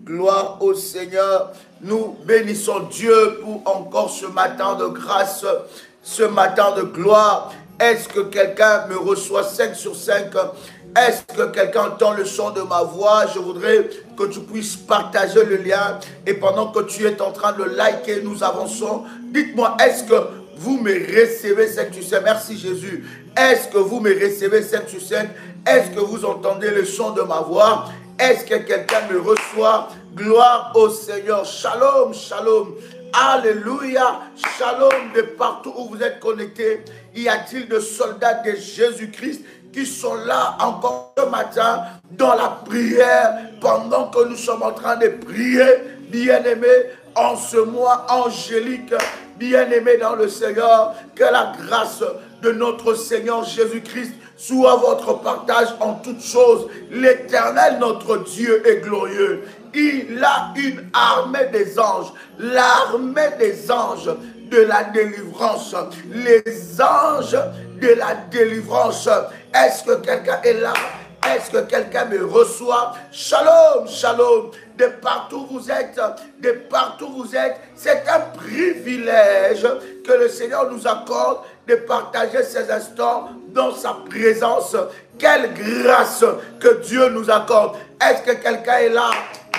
Gloire au Seigneur. Nous bénissons Dieu pour encore ce matin de grâce, ce matin de gloire. Est-ce que quelqu'un me reçoit 5 sur 5? Est-ce que quelqu'un entend le son de ma voix? Je voudrais que tu puisses partager le lien. Et pendant que tu es en train de liker, nous avançons. Dites-moi, est-ce que vous me recevez 5 sur 5? Merci Jésus. Est-ce que vous me recevez 5 sur 5? Est-ce que vous entendez le son de ma voix? Est-ce que quelqu'un me reçoit? Gloire au Seigneur. Shalom, shalom. Alléluia. Shalom de partout où vous êtes connectés. Y a-t-il de soldats de Jésus-Christ qui sont là encore ce matin dans la prière pendant que nous sommes en train de prier, bien-aimés, en ce mois angélique, bien-aimés dans le Seigneur, que la grâce de notre Seigneur Jésus-Christ soit votre partage en toutes choses. L'Éternel, notre Dieu, est glorieux. Il a une armée des anges, l'armée des anges de la délivrance, les anges de la délivrance. Est-ce que quelqu'un est là? Est-ce que quelqu'un me reçoit? Shalom, shalom. De partout vous êtes, de partout vous êtes, c'est un privilège que le Seigneur nous accorde de partager ces instants dans sa présence. Quelle grâce que Dieu nous accorde. Est-ce que quelqu'un est là?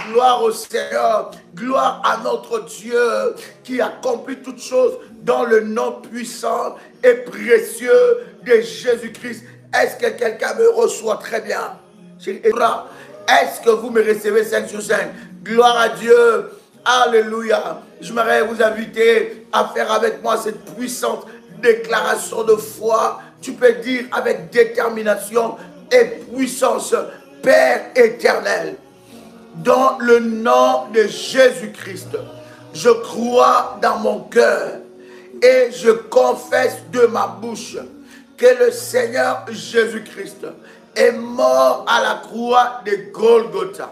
Gloire au Seigneur, gloire à notre Dieu qui accomplit toutes choses dans le nom puissant et précieux de Jésus-Christ. Est-ce que quelqu'un me reçoit très bien? Est-ce que vous me recevez 5 sur 5? Gloire à Dieu. Alléluia. Je m'aimerais vous inviter à faire avec moi cette puissante déclaration de foi. Tu peux dire avec détermination et puissance: Père éternel, dans le nom de Jésus-Christ, je crois dans mon cœur et je confesse de ma bouche que le Seigneur Jésus-Christ est mort à la croix de Golgotha.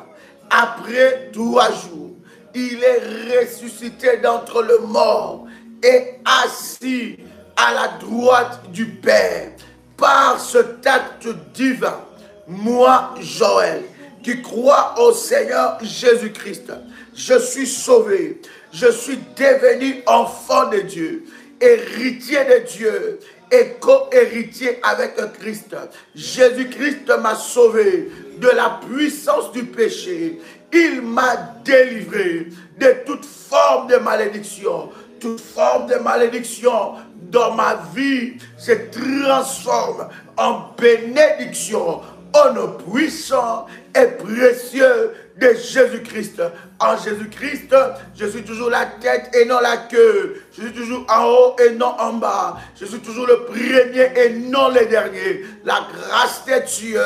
Après 3 jours, il est ressuscité d'entre les morts et assis à la droite du Père. Par cet acte divin, moi, Joël, qui crois au Seigneur Jésus-Christ, je suis sauvé, je suis devenu enfant de Dieu, héritier de Dieu et co-héritier avec Christ. Jésus-Christ m'a sauvé de la puissance du péché. Il m'a délivré de toute forme de malédiction. Toute forme de malédiction dans ma vie se transforme en bénédiction au nom puissant et précieux de Jésus-Christ. En Jésus-Christ, je suis toujours la tête et non la queue. Je suis toujours en haut et non en bas. Je suis toujours le premier et non le dernier. La grâce de Dieu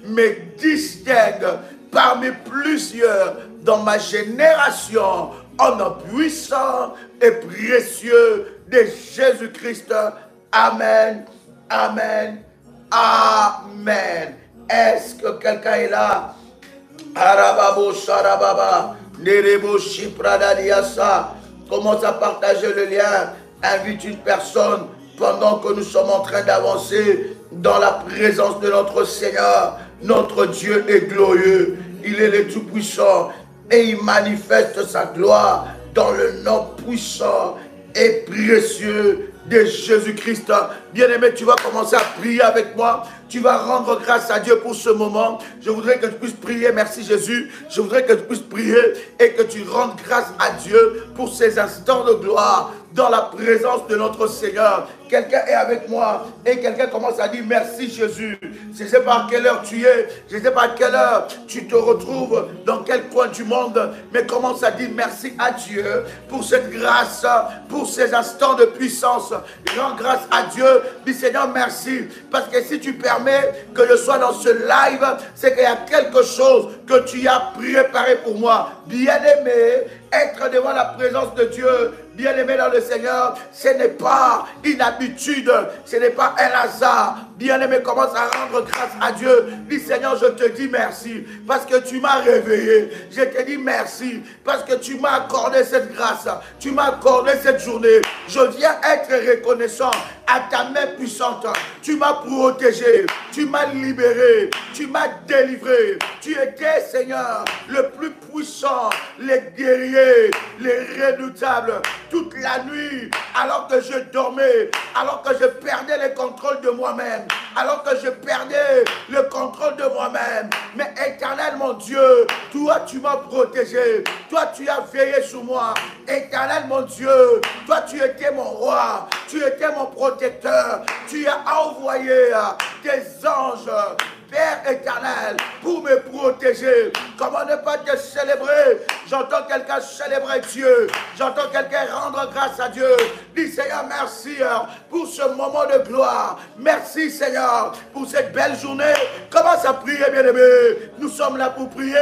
me distingue parmi plusieurs dans ma génération, en nom puissant et précieux de Jésus-Christ. Amen, amen, amen. Est-ce que quelqu'un est là? Arababo Sharababa, Nerebo Shipradaliasa. Commence à partager le lien. Invite une personne pendant que nous sommes en train d'avancer dans la présence de notre Seigneur. Notre Dieu est glorieux. Il est le Tout-Puissant et il manifeste sa gloire dans le nom puissant et précieux de Jésus-Christ. Bien-aimé, tu vas commencer à prier avec moi. Tu vas rendre grâce à Dieu pour ce moment. Je voudrais que tu puisses prier. Merci Jésus. Je voudrais que tu puisses prier et que tu rendes grâce à Dieu pour ces instants de gloire dans la présence de notre Seigneur. Quelqu'un est avec moi et quelqu'un commence à dire merci Jésus. Je ne sais pas à quelle heure tu es, je ne sais pas à quelle heure tu te retrouves, dans quel coin du monde, mais commence à dire merci à Dieu pour cette grâce, pour ces instants de puissance. Rends grâce à Dieu. Dis Seigneur merci, parce que si tu permets que je sois dans ce live, c'est qu'il y a quelque chose que tu as préparé pour moi. Bien-aimé, être devant la présence de Dieu, bien-aimé dans le Seigneur, ce n'est pas une habitude, ce n'est pas un hasard. Bien-aimé, commence à rendre grâce à Dieu. Dis Seigneur, je te dis merci parce que tu m'as réveillé. Je te dis merci parce que tu m'as accordé cette grâce. Tu m'as accordé cette journée. Je viens être reconnaissant à ta main puissante. Tu m'as protégé, tu m'as libéré, tu m'as délivré. Tu étais, Seigneur, le plus puissants, les guerriers, les redoutables, toute la nuit, alors que je dormais, alors que je perdais le contrôle de moi-même, alors que je perdais le contrôle de moi-même. Mais Éternel, mon Dieu, toi, tu m'as protégé. Toi, tu as veillé sur moi. Éternel, mon Dieu, toi, tu étais mon roi. Tu étais mon protecteur. Tu as envoyé des anges, Père éternel, pour me protéger. Comment ne pas te célébrer? J'entends quelqu'un célébrer Dieu. J'entends quelqu'un rendre grâce à Dieu. Dis Seigneur, merci pour ce moment de gloire. Merci Seigneur pour cette belle journée. Commence à prier, bien-aimé. Nous sommes là pour prier.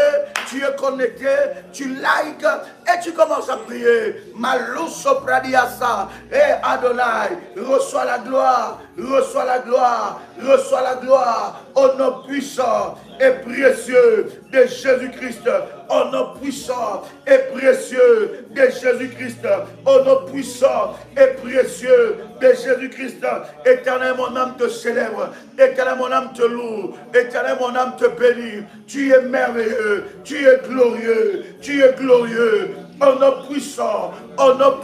Tu es connecté, tu likes et tu commences à prier. Malou sopradiasa et Adonai, reçois la gloire, reçois la gloire, reçois la gloire au nom puissant et précieux de Jésus-Christ, au nom puissant et précieux de Jésus-Christ, au nom puissant et précieux de Jésus-Christ. Éternel, mon âme te célèbre, éternel, mon âme te loue, éternel, mon âme te bénit. Tu es merveilleux, tu es glorieux, tu es glorieux, au nom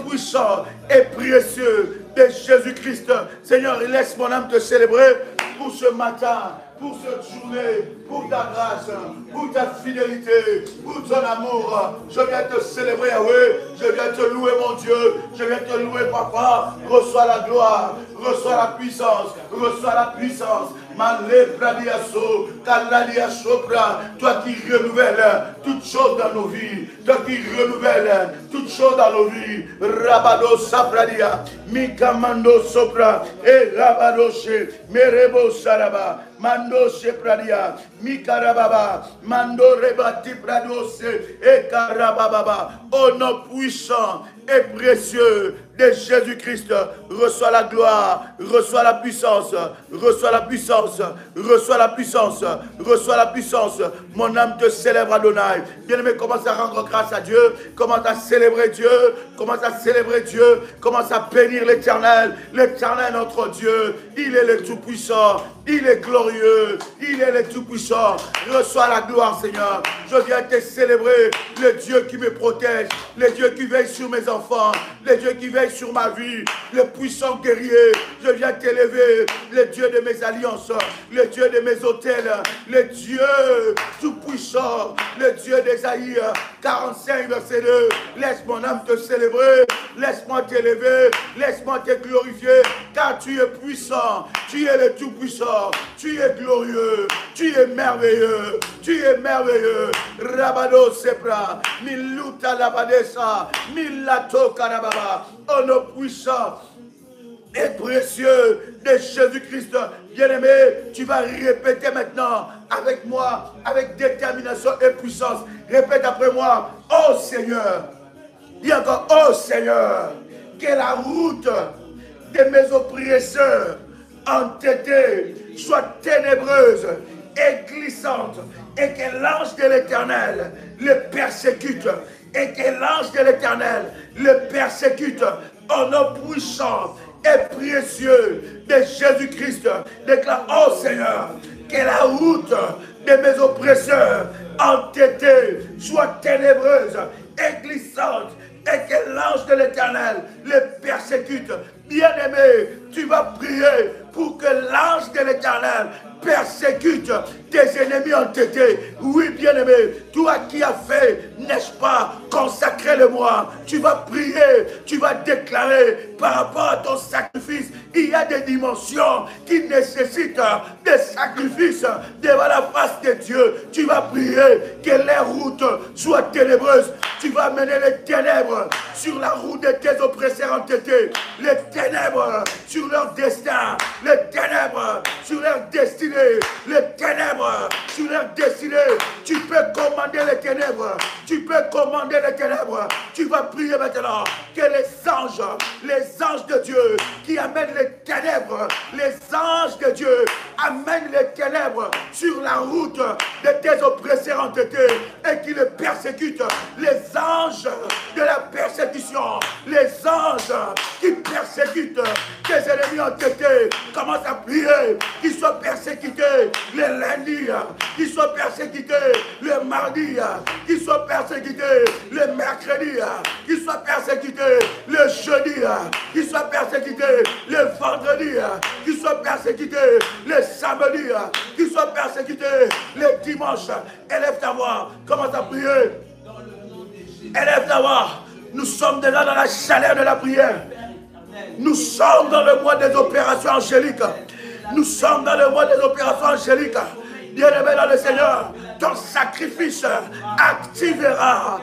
puissant et précieux de Jésus-Christ. Seigneur, laisse mon âme te célébrer pour ce matin, pour cette journée, pour ta grâce, pour ta fidélité, pour ton amour. Je viens te célébrer, Yahweh. Je viens te louer, mon Dieu. Je viens te louer, Papa. Reçois la gloire, reçois la puissance, reçois la puissance. Toi qui renouvelles toutes choses dans nos vies, toi qui renouvelles toutes choses dans nos vies. Rabado Sapradia, Mikamando Sopra, et Rabadoshe, Merebo Saraba, Mando Shepradia, Mikarababa, Mando Rebati Pradose, et Karababa, au nom puissant et précieux de Jésus-Christ, reçois la gloire, reçois la puissance, reçois la puissance, reçois la puissance, reçois la puissance. Mon âme te célèbre, Adonai. Bien-aimé, commence à rendre grâce à Dieu, commence à célébrer Dieu, commence à célébrer Dieu, commence à bénir l'Éternel. L'Éternel, notre Dieu, il est le Tout-Puissant, il est glorieux, il est le Tout-Puissant. Reçois la gloire, Seigneur. Je viens te célébrer, le Dieu qui me protège, le Dieu qui veille sur mes enfants, le Dieu qui veille sur ma vie, le puissant guerrier. Je viens t'élever, le Dieu de mes alliances, le Dieu de mes autels, le Dieu tout-puissant, le Dieu d'Ésaïe 45, verset 2. Laisse mon âme te célébrer, laisse-moi t'élever, laisse-moi te glorifier, car tu es puissant, tu es le tout-puissant, tu es glorieux, tu es merveilleux, tu es merveilleux. Rabado Sepra, Miluta Labadesa, Milato Karababa, au nom puissant et précieux de Jésus-Christ. Bien-aimé, tu vas répéter maintenant avec moi, avec détermination et puissance. Répète après moi, oh Seigneur. Dis encore, oh Seigneur, que la route de mes oppresseurs entêtés soit ténébreuse et glissante, et que l'ange de l'Éternel le persécute, et que l'ange de l'Éternel le persécute au nom puissant et précieux de Jésus-Christ. Déclare, oh Seigneur, que la route de mes oppresseurs entêtés soit ténébreuse et glissante, et que l'ange de l'Éternel les persécute. Bien-aimé, tu vas prier pour que l'ange de l'Éternel persécute tes ennemis entêtés. Oui, bien-aimé, toi qui as fait, n'est-ce pas, consacrer le moi, tu vas prier, tu vas déclarer par rapport à ton sacrifice. Il y a des dimensions qui nécessitent des sacrifices devant la face de Dieu. Tu vas prier que les routes soient ténébreuses. Tu vas mener les ténèbres sur la route de tes oppresseurs entêtés. Les ténèbres sur leur destin. Les ténèbres sur leur destinée. Les ténèbres sur leur destinée. Tu peux commander les ténèbres. Tu peux commander les ténèbres. Tu vas prier maintenant que les anges de Dieu qui amènent les ténèbres, les anges de Dieu amène les ténèbres sur la route de tes oppresseurs entêtés et qui les persécutent. Les anges de la persécution, les anges qui persécutent tes ennemis entêtés, commence à prier qu'ils soient persécutés les lundis, qu'ils soient persécutés le mardi, qu'ils soient persécutés le mercredi, qu'ils soient persécutés le jeudi, qu'ils soient persécutés le vendredi, qu'ils soient persécutés le samedi, qu'ils soient persécutés le dimanche. Élève ta voix, commence à prier. Élève ta voix. Nous sommes déjà dans la chaleur de la prière. Nous sommes dans le mois des opérations angéliques. Nous sommes dans le mois des opérations angéliques. Bien-aimé dans le Seigneur, ton sacrifice activera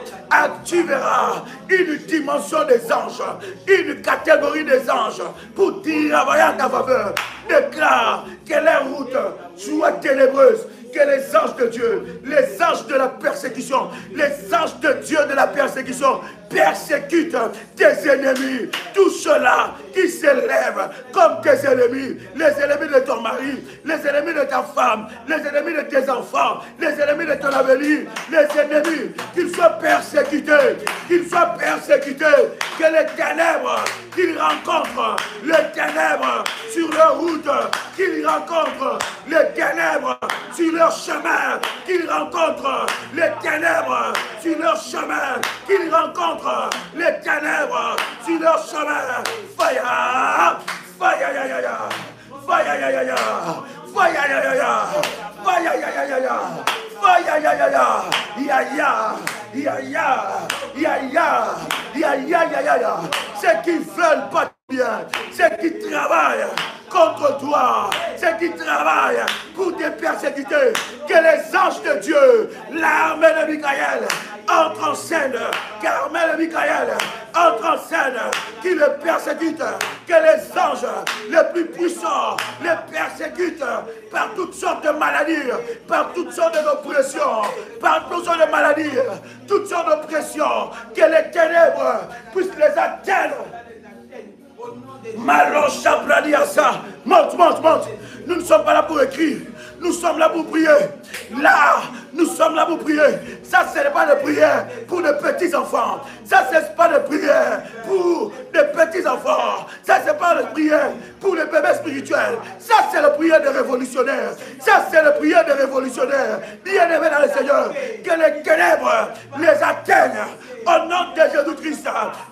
une dimension des anges, une catégorie des anges pour travailler en ta faveur. Déclare que les routes soient ténébreuses, que les anges de Dieu, les anges de la persécution, les anges de Dieu de la persécution persécutent tes ennemis, tous ceux-là qui s'élèvent comme tes ennemis, les ennemis de ton mari, les ennemis de ta femme, les ennemis de tes enfants, les ennemis de ton avenir, les ennemis, qu'ils soient persécutés, que les ténèbres qu'ils rencontrent, les ténèbres sur leur route, qu'ils rencontrent, les ténèbres sur leur chemin, qu'ils rencontrent, les ténèbres sur leur chemin, qu'ils rencontrent, les ténèbres sur leur chemin. Fire, fire, ya, ya, ya. Fire, ya, ya, ya. Fire, ya, ya, ya. Fire, ya, ya, ya, ya. Fire, ya, ya, ya. Ya, ya. Ya, ya. Ya, ya. Ya, ya, ya, ya, ya. Ceux qui veulent pas bien, ceux qui travaillent contre toi, ceux qui travaillent pour te persécuter, que les anges de Dieu, l'armée de Michael, entre en scène, qu'armée de Michael entre en scène, qui le persécute, que les anges les plus puissants les persécutent par toutes sortes de maladies, par toutes sortes d'oppressions, par toutes sortes de maladies, toutes sortes d'oppressions, que les ténèbres puissent les atteindre. Malon Chabradi à ça. Monte. Nous ne sommes pas là pour écrire. Nous sommes là pour prier. Là, nous sommes là pour prier. Ça, ce n'est pas de prière pour de petits enfants. Ça, ce n'est pas de prière pour de petits enfants. Ça, ce n'est pas de prière pour les bébés spirituels. Ça, c'est la prière des révolutionnaires. Ça, c'est la prière des révolutionnaires. Bien-aimés dans le Seigneur, que les ténèbres les atteignent. Au nom de Jésus-Christ,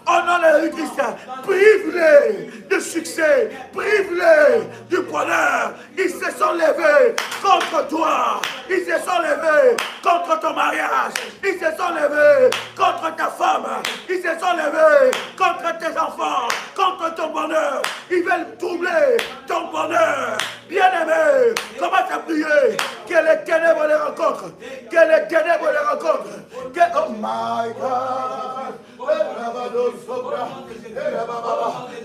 au nom de Jésus-Christ, prive-les de succès, prive-les du bonheur. Ils se sont levés contre toi, ils se sont levés contre ton mariage, ils se sont levés contre ta femme, ils se sont levés contre tes enfants, contre ton bonheur. Ils veulent troubler ton bonheur. Bien-aimé, commence à prier, que les ténèbres les rencontrent, que les ténèbres les rencontrent. Oh my God.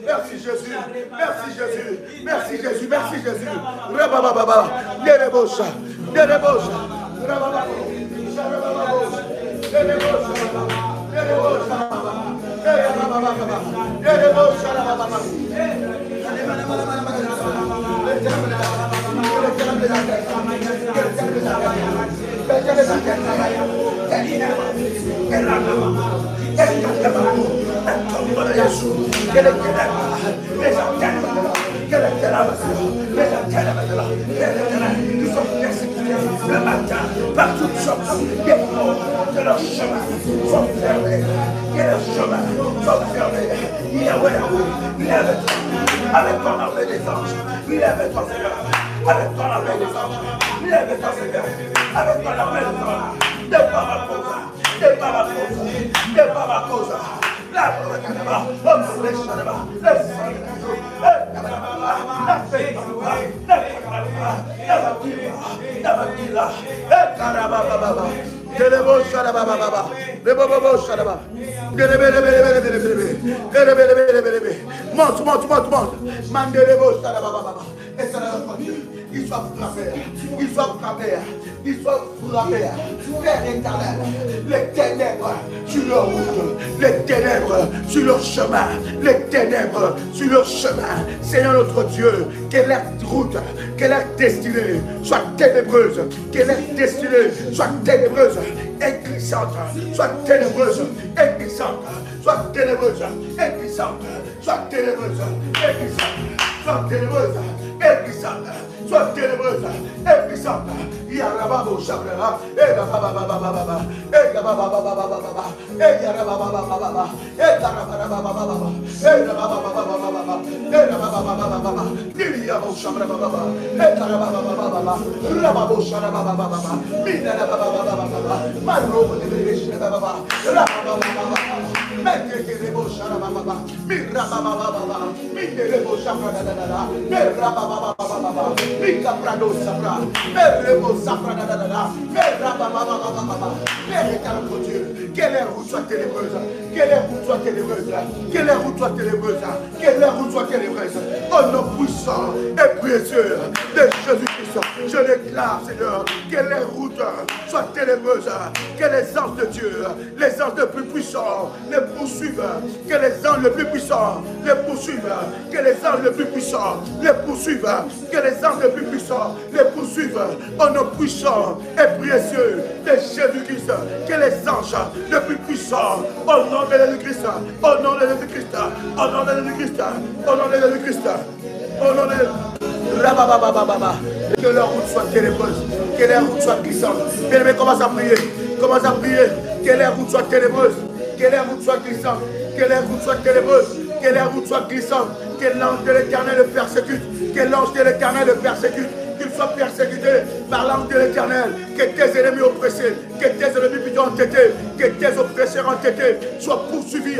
Merci Jésus, merci Jésus, merci Jésus, merci Jésus. Nous sommes persécutés le matin par toutes sortes des portes de leur chemin sont fermés, que leurs chemins sont fermés. Yahweh, lève-toi avec ton armée des anges, lève-toi Seigneur, avec ton armée des anges, lève-toi Seigneur, avec ton armée des anges, de par ma cause, de par ma cause, de par ma cause. La monte. qu'il soit frappé, qu'il soit frappé, qu'il soit frappé. Père éternel, les ténèbres sur leur route, les ténèbres sur leur chemin, les ténèbres sur leur chemin. Seigneur notre Dieu, que leur route, que leur destinée soit ténébreuse, que leur destinée soit ténébreuse et glissante, soit ténébreuse et glissante, soit ténébreuse et glissante, soit ténébreuse et glissante, soit ténébreuse et glissante, soit ténébreuse et glissante. Yarababo Shabrara, et la baba baba baba, et la baba baba baba, et Yarababa baba, et la baba baba baba, et la baba baba baba, et la baba baba baba, Niliabo Shabraba baba, et la baba baba baba, Rababo Shabraba baba, Mina la baba baba baba, Maro de Beresh baba, Rababa baba, Meke de Bo Shabraba baba, Mira baba baba, Minderebo Shabrada da, Mera baba baba, Mika Prado Sabra, Merebo Sabra da da, Mera baba baba, Père éternel Dieu, que les routes soient ténébreuses, que les routes soient ténébreuses, que les routes soient ténébreuses, que les routes soient ténébreuses, au nom puissant et précieux de Jésus-Christ, je déclare, Seigneur, que les routes soient ténébreuses, que les anges de Dieu, les anges les plus puissants, les poursuivent, que les anges les plus puissants, les poursuivent, que les anges les plus puissants, les poursuivent, que les anges les plus puissants, les poursuivent, au nom puissant et précieux de Jésus-Christ, que les anges les plus puissants, au nom de Jésus-Christ, au nom de Jésus-Christ, au nom de Jésus-Christ, au nom de Jésus-Christ, au nom de Rabababababa, que leur route soit ténébreuse, que les routes soient glissantes. Bien-aimé, commence à prier, que les routes soient ténébreuses, que les routes soient glissantes, que les routes soient ténébreuses, que les routes soient glissantes, que l'ange de l'Éternel le persécute, que l'ange de l'Éternel le persécute, qu'il soit persécuté par l'ange de l'Éternel, que tes ennemis oppressés, que tes ennemis plutôt entêtés, que tes oppresseurs entêtés soient poursuivis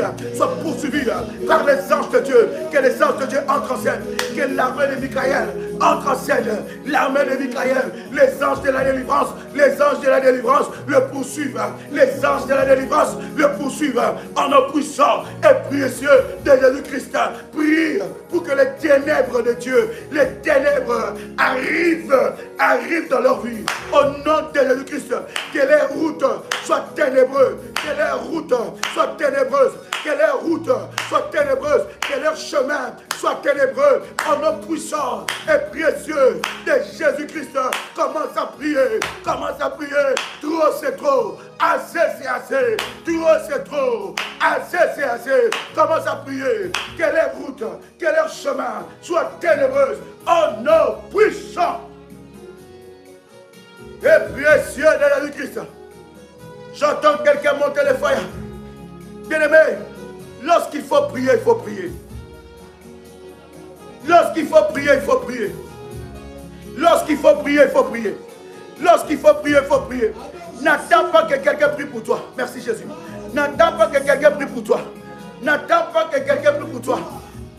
par les anges de Dieu, que les anges de Dieu entrent en scène, que l'armée de Michaël entre en scène, l'armée de Michaël, les anges de la délivrance, les anges de la délivrance le poursuivent, les anges de la délivrance le poursuivent en nom puissant et précieux de Jésus-Christ. Prie pour que les ténèbres de Dieu, les ténèbres arrivent dans leur vie. Au nom de Jésus-Christ, que les routes soient ténébreuses, que les routes soient ténébreuses, que les routes soient ténébreuses, que leurs chemins soient ténébreux. Au nom puissant et précieux de Jésus-Christ, commence à prier, trop c'est trop, assez c'est assez, trop c'est trop, assez c'est assez, commence à prier, que les routes, que leurs chemins soient ténébreuses. Au nom puissant et précieux de Jésus-Christ. J'entends quelqu'un monter les feuilles. Bien-aimé, lorsqu'il faut prier, il faut prier. Lorsqu'il faut prier, il faut prier. Lorsqu'il faut prier, il faut prier. Lorsqu'il faut prier, il faut prier. N'attends pas que quelqu'un prie pour toi. Merci Jésus. N'attends pas que quelqu'un prie pour toi. N'attends pas que quelqu'un prie pour toi.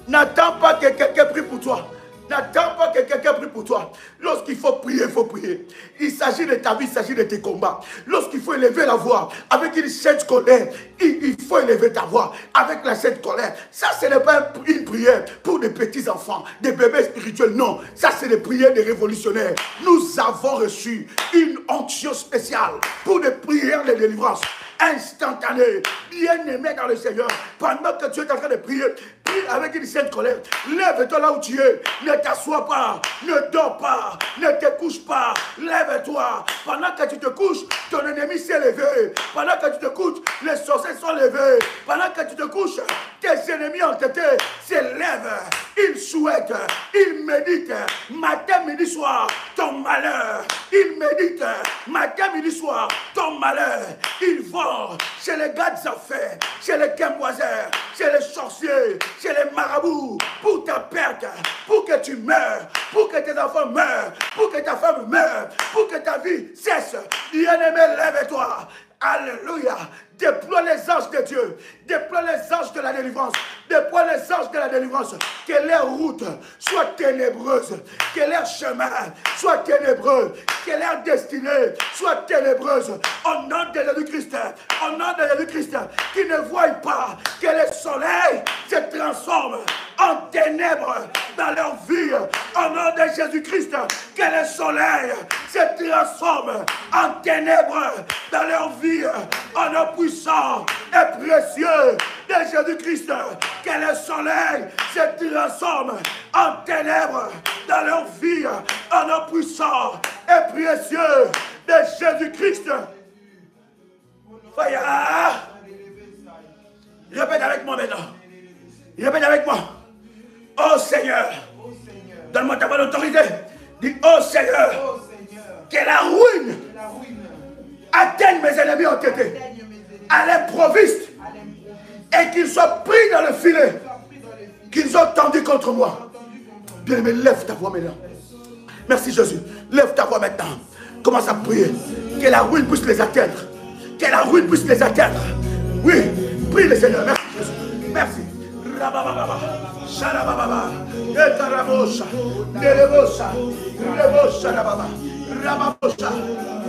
N'attends pas que quelqu'un prie pour toi. N'attends pas que quelqu'un prie pour toi. Lorsqu'il faut prier, il faut prier. Il s'agit de ta vie, il s'agit de tes combats. Lorsqu'il faut élever la voix avec une sainte colère, il faut élever ta voix avec la sainte colère. Ça, ce n'est pas une prière pour des petits enfants, des bébés spirituels. Non, ça, c'est des prières des révolutionnaires. Nous avons reçu une onction spéciale pour des prières de délivrance instantané, bien-aimé dans le Seigneur. Pendant que tu es en train de prier, prie avec une sainte colère. Lève-toi là où tu es. Ne t'assois pas, ne dors pas, ne te couche pas. Lève-toi. Pendant que tu te couches, ton ennemi s'est levé. Pendant que tu te couches, les sorciers sont levés. Pendant que tu te couches, tes ennemis entêtés s'élèvent. Ils souhaitent, ils méditent matin, midi, soir ton malheur. Ils méditent matin, midi, soir ton malheur. Ils vont chez les gars des affaires, chez les quimboiseurs, chez les sorciers, chez les marabouts, pour ta perte, pour que tu meurs, pour que tes enfants meurent, pour que ta femme meure, pour que ta vie cesse. Bien-aimé, lève-toi. Alléluia. Déploie les anges de Dieu. Déploie les anges de la délivrance. Déploie les anges de la délivrance. Que leurs routes soient ténébreuses. Que leurs chemins soient ténébreux. Que leur destinée soit ténébreuse. Au nom de Jésus-Christ. Au nom de Jésus-Christ. Qui ne voient pas que le soleil se transforme en ténèbres dans leur vie. Au nom de Jésus-Christ, que le soleil se transforme en ténèbres dans leur vie. Au nom puissant et précieux de Jésus-Christ, que le soleil se transforme en ténèbres dans leur vie. Au nom puissant et précieux de Jésus-Christ. Répète avec moi maintenant. Répète avec moi. Oh Seigneur, donne-moi ta bonne autorité. Dis, oh Seigneur, que la ruine atteigne mes ennemis entêtés, à l'improviste, et qu'ils soient pris dans le filet qu'ils ont tendu contre moi. Bien-aimé, lève ta voix maintenant. Merci Jésus. Lève ta voix maintenant. Commence à prier. Que la ruine puisse les atteindre. Que la ruine puisse les atteindre. Oui, prie le Seigneur. Merci Jésus. Merci. Rabababa, Sharababa, Etarabosha, Nerebosa, Rebosha Rababa, Rababosha,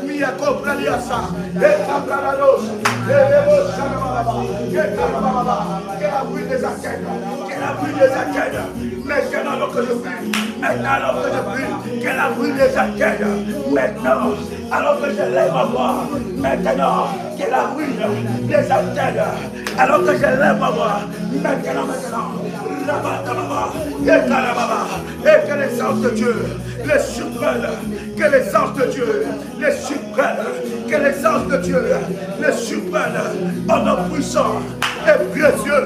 Miyako Praliasa, Etabradosa, Nerebosa Rababa, Etarababa, que la ruine les atteigne, que la ruine les atteigne. Maintenant alors que je prie, maintenant alors que je prie, que la ruine les atteigne. Maintenant, alors que je lève ma voix, maintenant, que la ruine les atteigne. Alors que je lève ma voix, maintenant, et que les anges de Dieu les surprennent, que les anges de Dieu les surprennent, que les anges de Dieu les surprennent, au nom puissant et précieux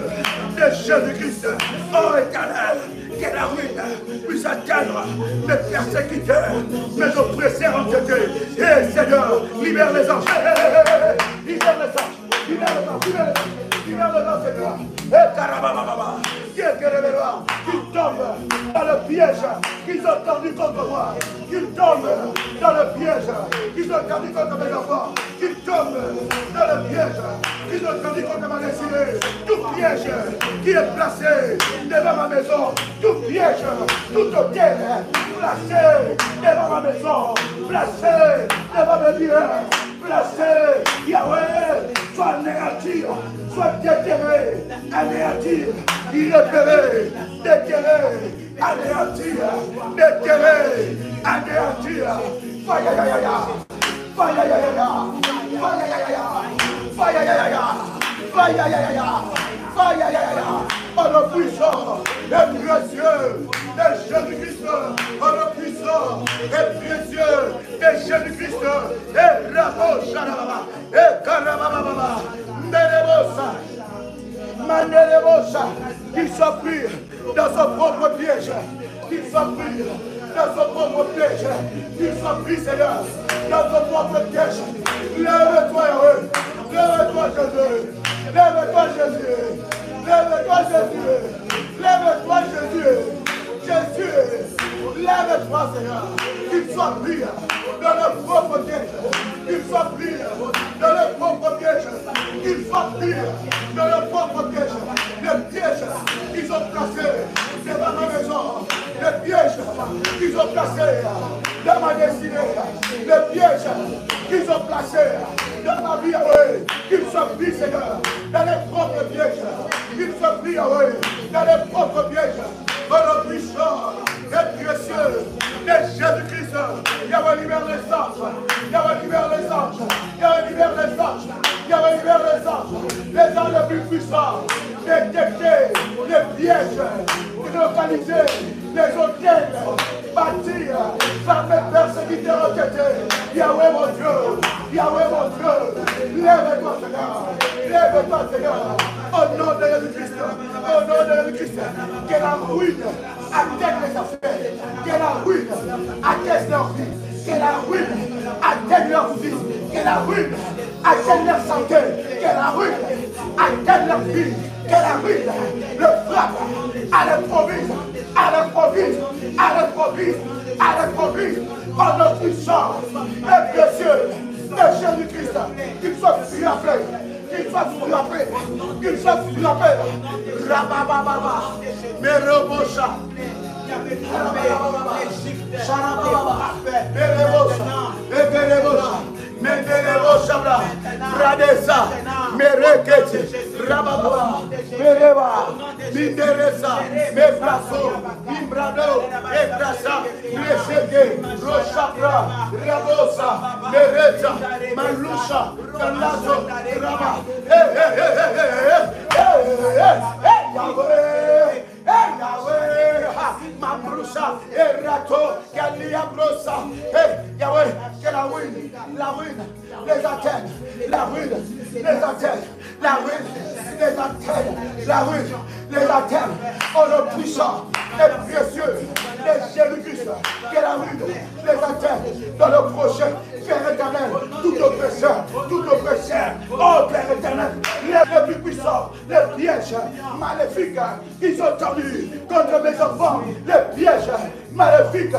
de Jésus-Christ. Oh Éternel, que la ruine puisse atteindre mes persécuteurs, mes oppresseurs entêtés. Et Seigneur, libère les anges, libère les anges, libère les anges, libère les anges. Seigneur, et Karabababa, qu'ils tombent dans le piège qu'ils ont tendu contre moi, qu'ils tombent dans le piège qu'ils ont tendu contre mes enfants, qu'ils tombent dans le piège qu'ils ont tendu contre ma destinée, tout piège qui est placé devant ma maison, tout piège, tout hôtel placé devant ma maison, placé devant mes biens, placé, Yahweh, soit anéantir, soit déterré, anéantir, irrépéré, déterré, anéantir, déterré, anéantir, fayayaya, fayayaya, fayayaya, fayayaya, fayayaya, fayayaya, par le puissant et précieux de Jésus-Christ, par le puissant et précieux de Jésus-Christ, et Rabo Sharababa, et Karababa, Nerebosa, Manerebosa, qu'il soit pris dans son propre piège, qu'il soit pris dans son propre piège, qu'il soit pris, Seigneur, dans son propre piège. Lève-toi, Yahweh, lève-toi, Jésus, lève-toi, Jésus, lève-toi, Jésus, lève-toi, Jésus, Jésus, lève-toi, Seigneur, qu'il soit pris dans le propre piège, qu'il soit pris dans le propre piège, qu'il soit pris dans le propre piège, les pièges qu'ils ont placés devant ma maison, les pièges qu'ils ont placés dans ma destinée, les pièges qu'ils ont placés dans ma vie, qu'ils soient pris, Seigneur, dans les propres pièges, qu'ils soient pris, dans les propres pièges, dans le puissant et précieux de Jésus-Christ. Yahweh, libère les anges, Yahweh, libère les anges, Yahweh, libère les anges, Yahweh, libère les anges les plus puissants, détecter les pièges, localiser les hôtels, bâtir par mes persécuteurs entêtés. Yahweh mon Dieu, Yahweh mon Dieu, lève-toi Seigneur, lève-toi Seigneur, au nom de Jésus-Christ, au nom de Jésus-Christ, que la ruine atteigne les affaires, que la ruine atteigne leur vie, que la ruine atteigne leur vie, que la ruine atteigne leur santé, que la ruine atteigne leur vie, que la ruine le frappe à l'improviste, à l'improviste, à l'improviste, à l'improviste, par notre puissance et précieux de Jésus-Christ, qu'il soit frappé, qu'il soit frappé, qu'il soit frappé. Rabababa, Merobosa, Mendelebosa, Radesa, Merekete, Rababa, Mereba, Linderesa, Mebraso, Imbrado, Ebrasa, Blessede, Rochapra, Rabosa, Mereza, Malusha, Galazo, Rama. Yahweh, Yahweh, Mambrusa, Erato, Galiabrosa, Yahweh, que la ruine, les atteigne, la ruine, les atteigne, la ruine, les atteigne, la ruine, les atteigne, oh le puissant, les précieux, les Jésus-Christ, que la ruine, les atteigne, dans le prochain, Père éternel, tout oppresseur, oh Père éternel, les plus puissants, les pièges maléfiques qui sont tendus contre mes enfants, les pièges maléfiques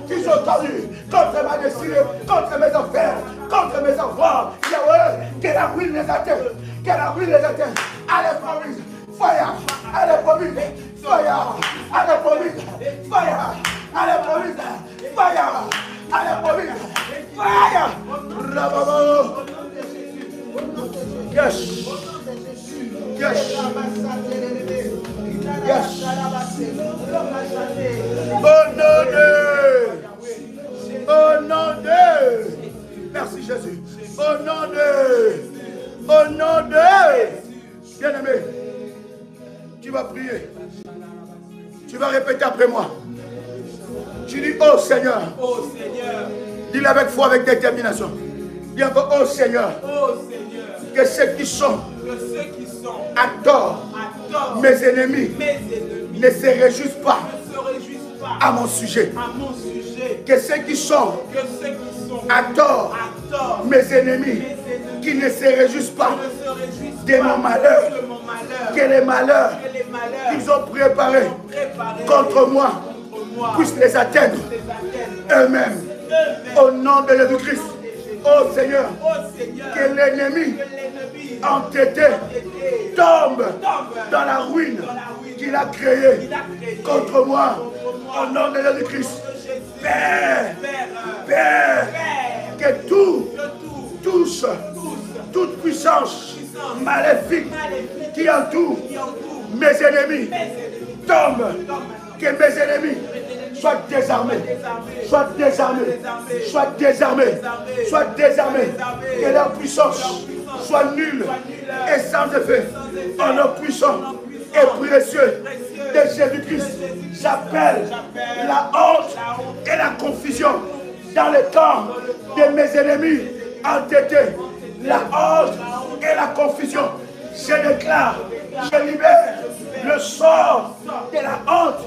qui sont tendus contre ma destinée, contre mes affaires, contre mes enfants. Yahweh, que la ruine les atteigne, que la ruine les atteigne. Allez, promise, fire, allez, promise, fire, allez, promise, fire, allez, promise, fire, allez, promise, fire. Bravo. Yes. Yes. Yes. Au nom de. Merci Jésus. Au nom de. Bien-aimé, tu vas prier. Tu vas répéter après moi. Tu dis, oh Seigneur. Oh Seigneur. Dis-le avec foi, avec détermination. Dis encore, oh Seigneur. Oh Seigneur. Que ceux qui sont à tort, mes ennemis, ne se réjouissent pas à mon sujet. Que ceux qui sont à tort, mes ennemis, qui ne se réjouissent pas de mon malheur, que les malheurs qu'ils ont préparés contre moi puissent les atteindre eux-mêmes. Au nom de Jésus-Christ, oh Seigneur, que l'ennemi entêté tombe dans la ruine qu'il a créée contre moi. Au nom de Jésus-Christ, Père, que tout touche, toute puissance maléfique qui entoure mes ennemis tombe, que mes ennemis soient désarmés, que leur puissance soit nulle et sans effet. En nom puissant et précieux de Jésus-Christ, j'appelle la honte et la confusion dans le camp de mes ennemis entêtés. La honte et la confusion, je déclare, je libère le sort de la honte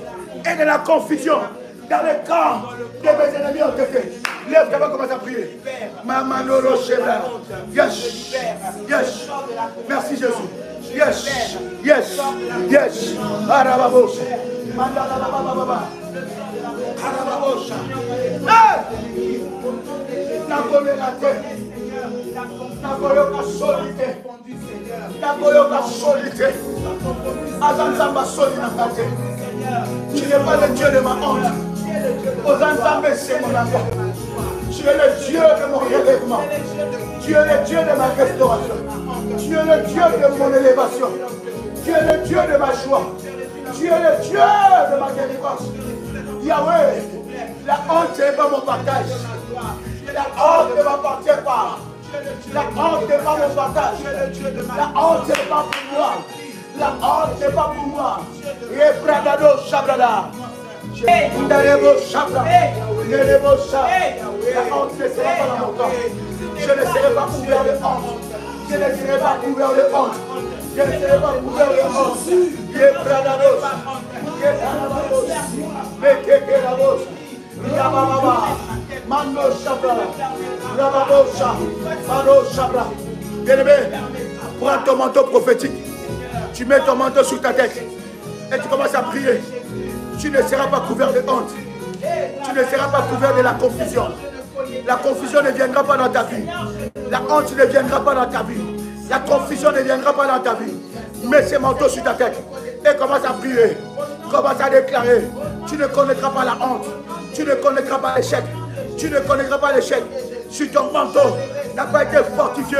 et de la confusion dans le camp de mes ennemis entêtés. Lève, tu vas commencer à prier. Mamanoro Shebra. Yes. Yes. Merci Jésus. Yes. Yes. Yes. Arababos. Mandalabababa. Arababos. Hey! Nakomelate. Nakoyoka solité. Nakoyoka solité. Azanzamba solinakate. Tu n'es pas le Dieu de ma honte. Ozanzambe c'est mon enfant. Tu es le Dieu de mon relèvement. Tu es le Dieu de ma restauration. Tu es le Dieu de mon élévation. Tu es le Dieu de ma joie. Tu es le Dieu de ma délivrance. Yahweh, la honte n'est pas mon partage. La honte ne m'appartient pas. La honte n'est pas mon partage. La honte n'est pas pour moi. La honte n'est pas pour moi. Et Bradado Shabrada. La honte ne sera pas dans mon corps. Je ne serai pas couvert de honte. Je ne serai pas couvert de honte. Je ne serai pas couvert de honte. Bien-aimé, prends ton manteau prophétique. Tu mets ton manteau sur ta tête et tu commences à prier. Tu ne seras pas couvert de honte. Tu ne seras pas couvert de la confusion. La confusion ne viendra pas dans ta vie. La honte ne viendra pas dans ta vie. La confusion ne viendra pas dans ta vie. Mets ce manteau sur ta tête et commence à prier. Commence à déclarer. Tu ne connaîtras pas la honte. Tu ne connaîtras pas l'échec. Tu ne connaîtras pas l'échec. Si ton manteau n'a pas été fortifié,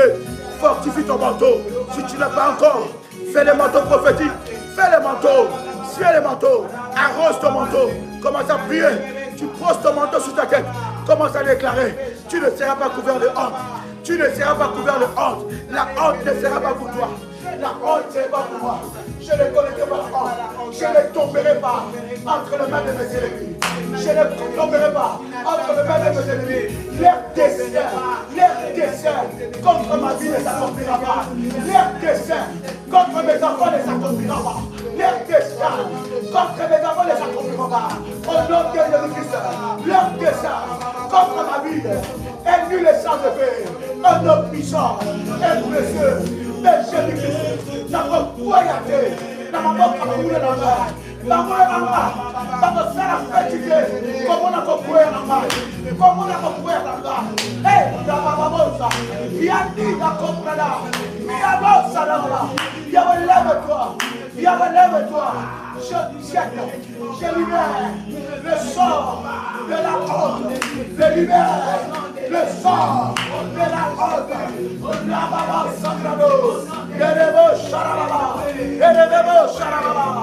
fortifie ton manteau. Si tu n'as pas encore fait le manteau prophétique, fais le manteau. Tiens le manteau. Arrose ton manteau. Commence à prier. Tu poses ton manteau sur ta tête. Commence à déclarer. Tu ne seras pas couvert de honte. Tu ne seras pas couvert de honte. La honte ne sera pas pour toi. La honte ne sera pas pour moi. Je ne connaîtrai pas la honte. Je ne tomberai pas entre les mains de mes ennemis. Je ne tomberai pas entre les mains de mes ennemis. Leur dessein contre ma vie ne s'accomplira pas. Leur dessein contre mes enfants ne s'accomplira pas. Leur dessein contre mes enfants ne s'accomplira pas. Au nom de Jésus-Christ, leur dessein contre ma vie est nul et sans effet. Un homme puissant et précieux. Mais Jésus-Christ, n'a pas voyagé. N'a pas voulu dans la comment on a fatigué, comment on a coupé la main, comment on a coupé la main. Eh, la maman, il y a dit la comprendre, il y a l'autre ça là, il y a lève-toi, il y a lève-toi. Je libère le sort de la honte, je libère le sort de la honte. La maman Sangrado, Yerebo Sharababa, Yerebo Sharababa,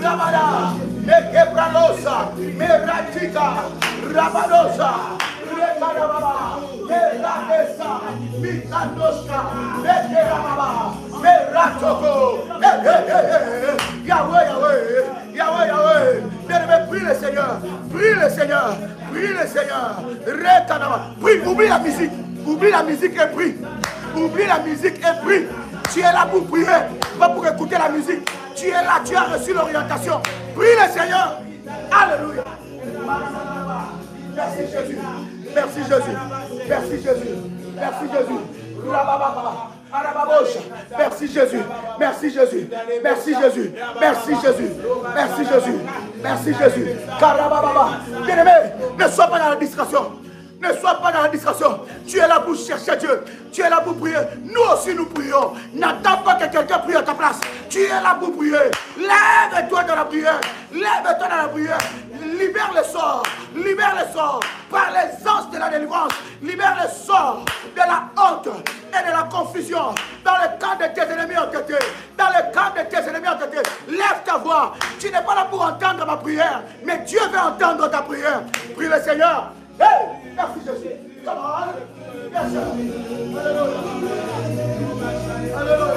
Rabada, Mekebralosa, Meratika, Rabadosa, Rekarababa, Meradesa, Mikadoska, Mekerababa, Meratoko, Yahweh, Yahweh, Yahweh, Yahweh. Bien-aimé, prie le Seigneur, prie le Seigneur, prie le Seigneur. Rekanaba, prie, oublie la musique et prie. Oublie la musique et prie. Tu es là pour prier, pas pour écouter la musique. Tu es là, tu as reçu l'orientation. Prie le Seigneur. Alléluia. Merci Jésus. Merci Jésus. Merci Jésus. Merci Jésus. Merci Jésus. Merci Jésus. Merci Jésus. Merci Jésus. Merci Jésus. Merci Jésus. Bien-aimé, ne sois pas dans la distraction. Ne sois pas dans la distraction. Tu es là pour chercher Dieu. Tu es là pour prier. Nous aussi nous prions. N'attends pas que quelqu'un prie à ta place. Tu es là pour prier. Lève-toi dans la prière. Lève-toi dans la prière. Libère le sort. Libère le sort. Par les anges de la délivrance. Libère le sort de la honte et de la confusion. Dans le camp de tes ennemis entêtés. Dans le camp de tes ennemis entêtés. Lève ta voix. Tu n'es pas là pour entendre ma prière. Mais Dieu veut entendre ta prière. Prie le Seigneur. Hey! Merci Jésus. Come on. Yes, sir. Alléluia. Alléluia.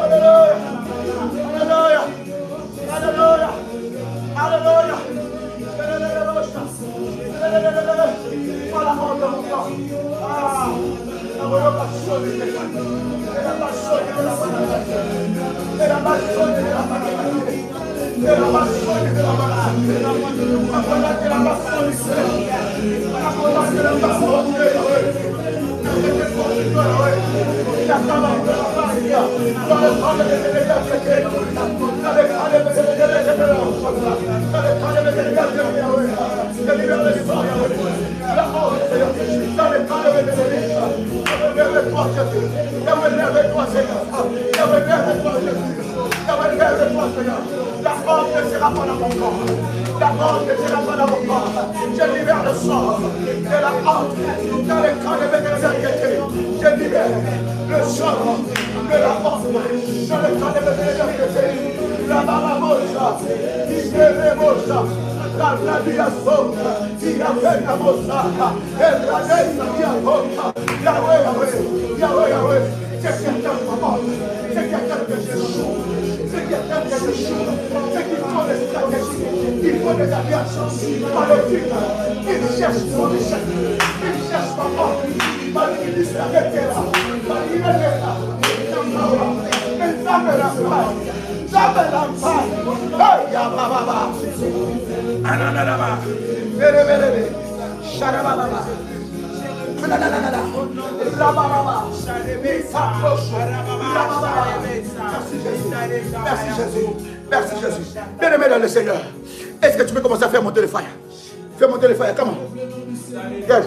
Alléluia. Alléluia. Alléluia. Alléluia. Voilà mon Dieu. Ah. La vocation de Dieu. La passion de la patate. La passion de la patate. La passion de la patate. La passion de la patate. La honte ne sera pas dans mon corps. La honte ne sera pas dans mon corps. Je libère le sort de la honte dans les camps de mes inquiétudes. Je libère le sort de la honte dans les camps de mes inquiétudes. La baramosa, l'ibéremosa, la radiasosa, l'irapénamosa, el radesa, l'irapota, Yahweh, Yahweh, Yahweh, Yahweh. C'est quelqu'un qui m'amende, c'est quelqu'un que je joue. C'est quelqu'un que je joue. C'est qu'il faut des stratégies, il faut des alliances. Maléfique, il cherche mon échec, il cherche ma mort. Maléfique, il s'arrête là. Maléfique, il est là. Mais ça me l'empare. Ça me l'empare. Aïe, yababa. Ananaba. Bébé. Charababa. Merci Jésus. Merci Jésus. Bien-aimé dans le Seigneur, est-ce que tu peux commencer à faire monter le fire? Fais monter le fire, comment? Yes.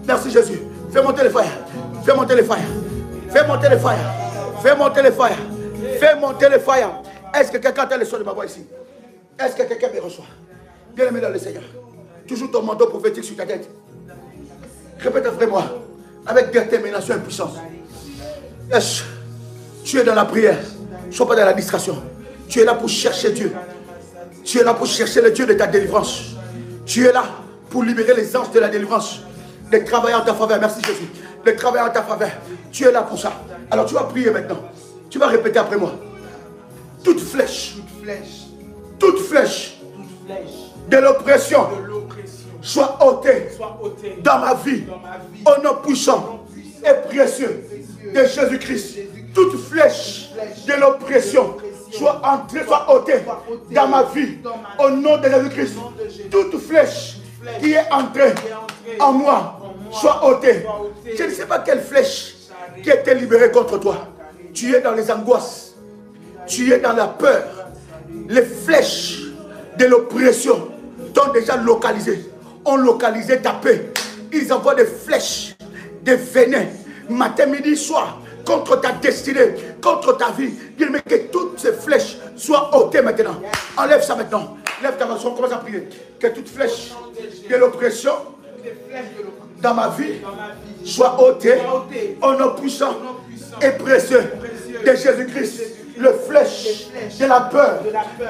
Merci Jésus. Fais monter le fire. Fais monter le fire. Fais monter le fire. Fais monter le fire. Fais monter le fire. Est-ce que quelqu'un entend le son de ma voix ici? Est-ce que quelqu'un me reçoit? Bien-aimé dans le Seigneur, toujours ton manteau prophétique sur ta tête. Répète après moi. avec détermination et puissance. Yes. Tu es dans la prière. Ne sois pas dans la distraction. Tu es là pour chercher Dieu. Tu es là pour chercher le Dieu de ta délivrance. Tu es là pour libérer les anges de la délivrance. De travailler en ta faveur. Merci Jésus. De travailler en ta faveur. Tu es là pour ça. Alors tu vas prier maintenant. Tu vas répéter après moi. Toute flèche. Toute flèche de l'oppression soit ôtée dans ma vie. Au nom puissant et précieux de Jésus-Christ. Toute flèche de l'oppression soit entrée, soit ôtée dans ma vie. Au nom de Jésus-Christ. Toute flèche qui est entrée en moi soit ôtée. Je ne sais pas quelle flèche qui a été libérée contre toi. Tu es dans les angoisses. Tu es dans la peur. Les flèches de l'oppression t'ont déjà localisé. Ont localisé ta paix. Ils envoient des flèches, des venins, matin, midi, soir, contre ta destinée, contre ta vie. Dis mais que toutes ces flèches soient ôtées maintenant. Enlève ça maintenant. Lève ta main, on commence à prier. Que toute flèche de l'oppression dans ma vie soit ôtée au nom puissant et précieux de Jésus-Christ. Le flèche de la peur,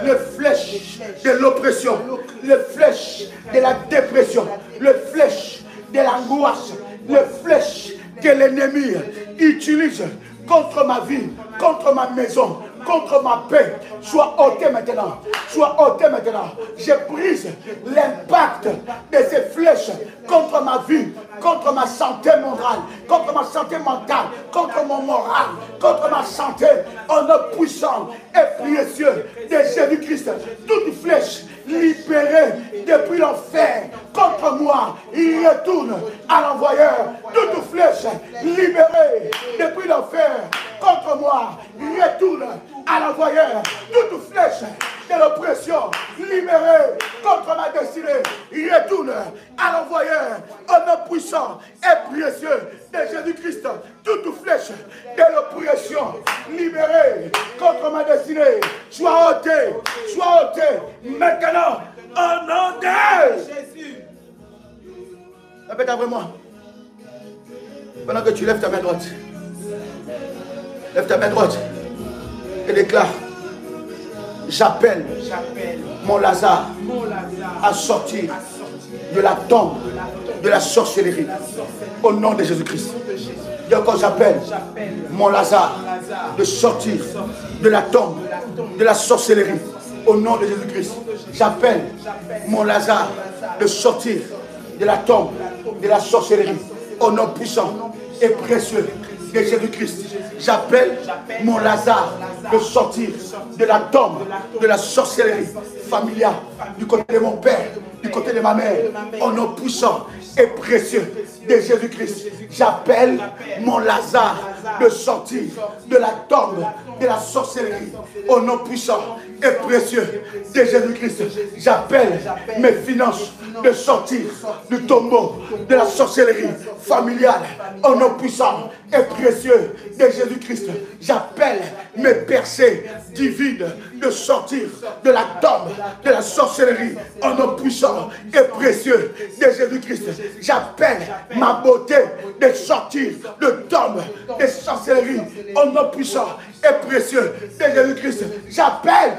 le flèche de l'oppression, le flèche de la dépression, le flèche de l'angoisse, le flèche que l'ennemi utilise contre ma vie, contre ma maison, contre ma paix, soit ôté maintenant. Soit ôté maintenant. Je brise l'impact de ces flèches contre ma vie, contre ma santé morale, contre ma santé mentale, contre mon moral, contre ma santé, en nom puissant et précieux de Jésus-Christ. Toute flèche libérée depuis l'enfer contre moi, il retourne à l'envoyeur. Toute flèche libérée depuis l'enfer contre moi, il retourne à l'envoyeur. Toute flèche de l'oppression libérée contre ma destinée, il retourne à l'envoyeur. Au nom puissant et précieux de Jésus-Christ. Toute flèche de l'oppression libérée contre ma destinée, soit ôtée maintenant au nom de Jésus. Répète après moi. Pendant que tu lèves ta main droite. Lève ta main droite. Et déclare. J'appelle mon Lazare à sortir de la tombe de la sorcellerie. Au nom de Jésus-Christ. Et encore j'appelle mon Lazare de sortir de la tombe de la sorcellerie. Au nom de Jésus-Christ. J'appelle mon Lazare de sortir de la tombe de la sorcellerie. Au nom puissant et précieux de Jésus-Christ. J'appelle mon Lazare de sortir de la tombe de la sorcellerie familiale du côté de mon père, du côté de ma mère. Au nom puissant et précieux de Jésus-Christ. J'appelle mon Lazare de sortir de la tombe de la sorcellerie. Au nom puissant et précieux de Jésus-Christ. J'appelle mes finances de sortir du tombeau de la sorcellerie familiale. Au nom puissant et précieux de Jésus-Christ. J'appelle mes percées divines de sortir de la tombe de la sorcellerie. Au nom puissant et précieux de Jésus-Christ. J'appelle ma beauté de sortir de tombe de sorcellerie. Au nom puissant et précieux de Jésus-Christ. J'appelle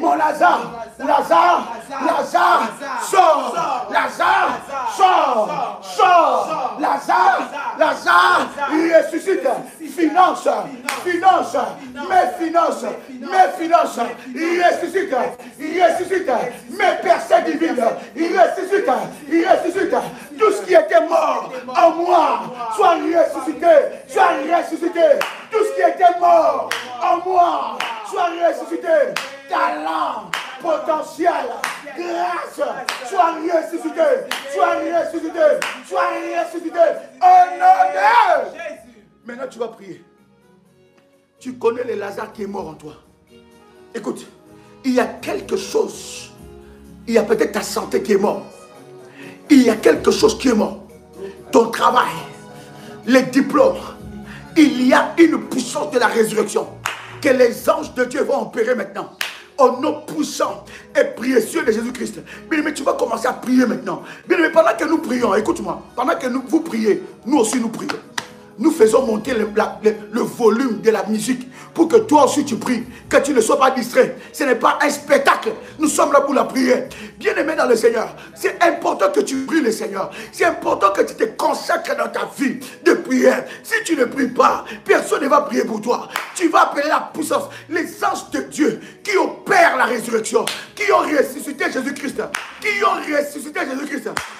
mon Lazare. Lazare, sors. Lazare, sors. Lazare, il ressuscite. Finance, mes finances. Il ressuscite. Mes percées divines. Il ressuscite. Tout ce qui était mort en moi, soit ressuscité. Tout ce qui était mort en moi, soit ressuscité. Talent, potentiel, grâce, soit ressuscité. Au nom de Jésus. Maintenant tu vas prier. Tu connais le Lazare qui est mort en toi. Écoute, il y a quelque chose. Il y a peut-être ta santé qui est morte. Il y a quelque chose qui est mort. Ton travail, les diplômes. Il y a une puissance de la résurrection que les anges de Dieu vont opérer maintenant. au nom puissant et précieux de Jésus-Christ. Bien-aimé, tu vas commencer à prier maintenant. Bien-aimé, pendant que nous prions, écoute-moi, pendant que vous priez, nous aussi nous prions. Nous faisons monter le volume de la musique pour que toi aussi tu pries, que tu ne sois pas distrait. Ce n'est pas un spectacle. Nous sommes là pour la prière. Bien-aimé dans le Seigneur, c'est important que tu pries le Seigneur. C'est important que tu te consacres dans ta vie de prière. Si tu ne pries pas, personne ne va prier pour toi. Tu vas appeler la puissance, les anges de Dieu qui opèrent la résurrection, qui ont ressuscité Jésus-Christ,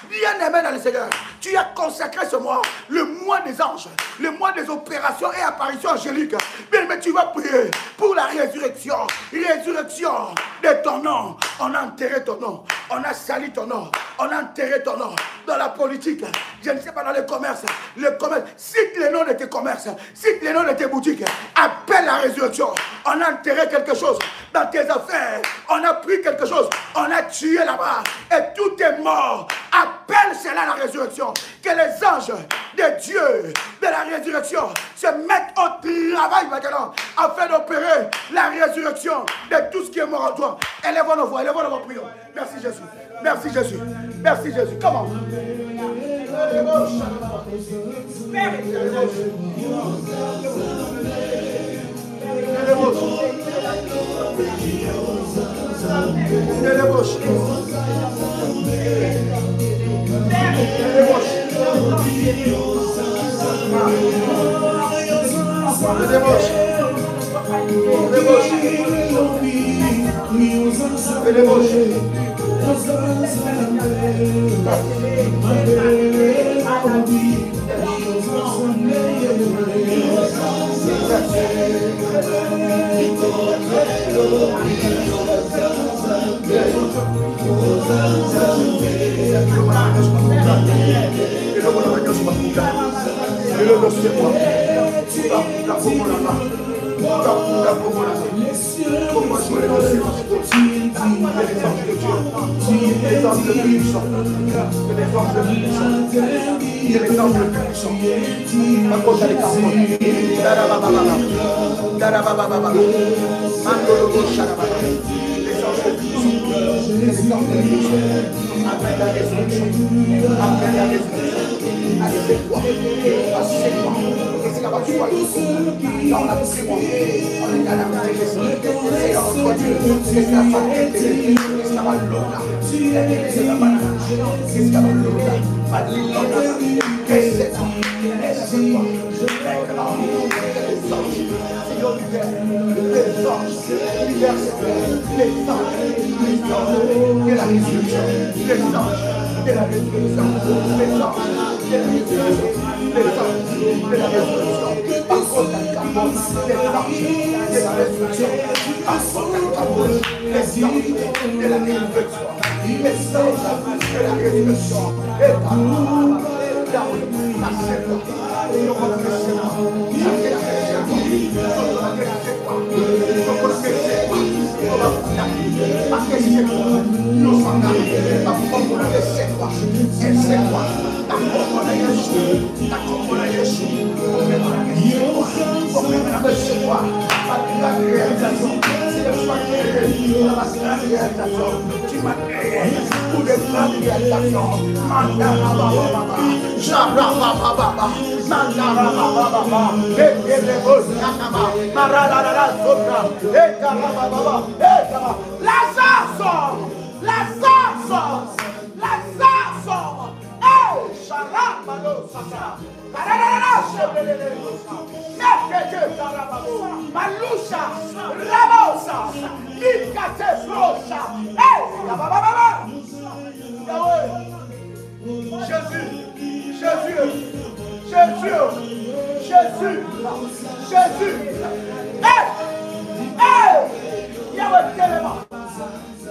Bien-aimé dans le Seigneur, tu as consacré ce mois, le mois des anges, le mois des opérations et apparitions angéliques. Bien-aimé, tu vas prier pour la résurrection de ton nom. On a enterré ton nom, on a sali ton nom, on a enterré ton nom dans la politique, je ne sais pas, dans le commerce. Cite les noms de tes commerces, cite les noms de tes boutiques, appelle la résurrection. On a enterré quelque chose dans tes affaires, on a pris quelque chose, on a tué là-bas et tout est mort. Appelle cela la résurrection. Que les anges de Dieu de la résurrection se mettent au travail maintenant afin d'opérer la résurrection de tout ce qui est mort en toi. Élevons nos voix, prions. Merci Jésus. Merci Jésus. Merci Jésus. Comment?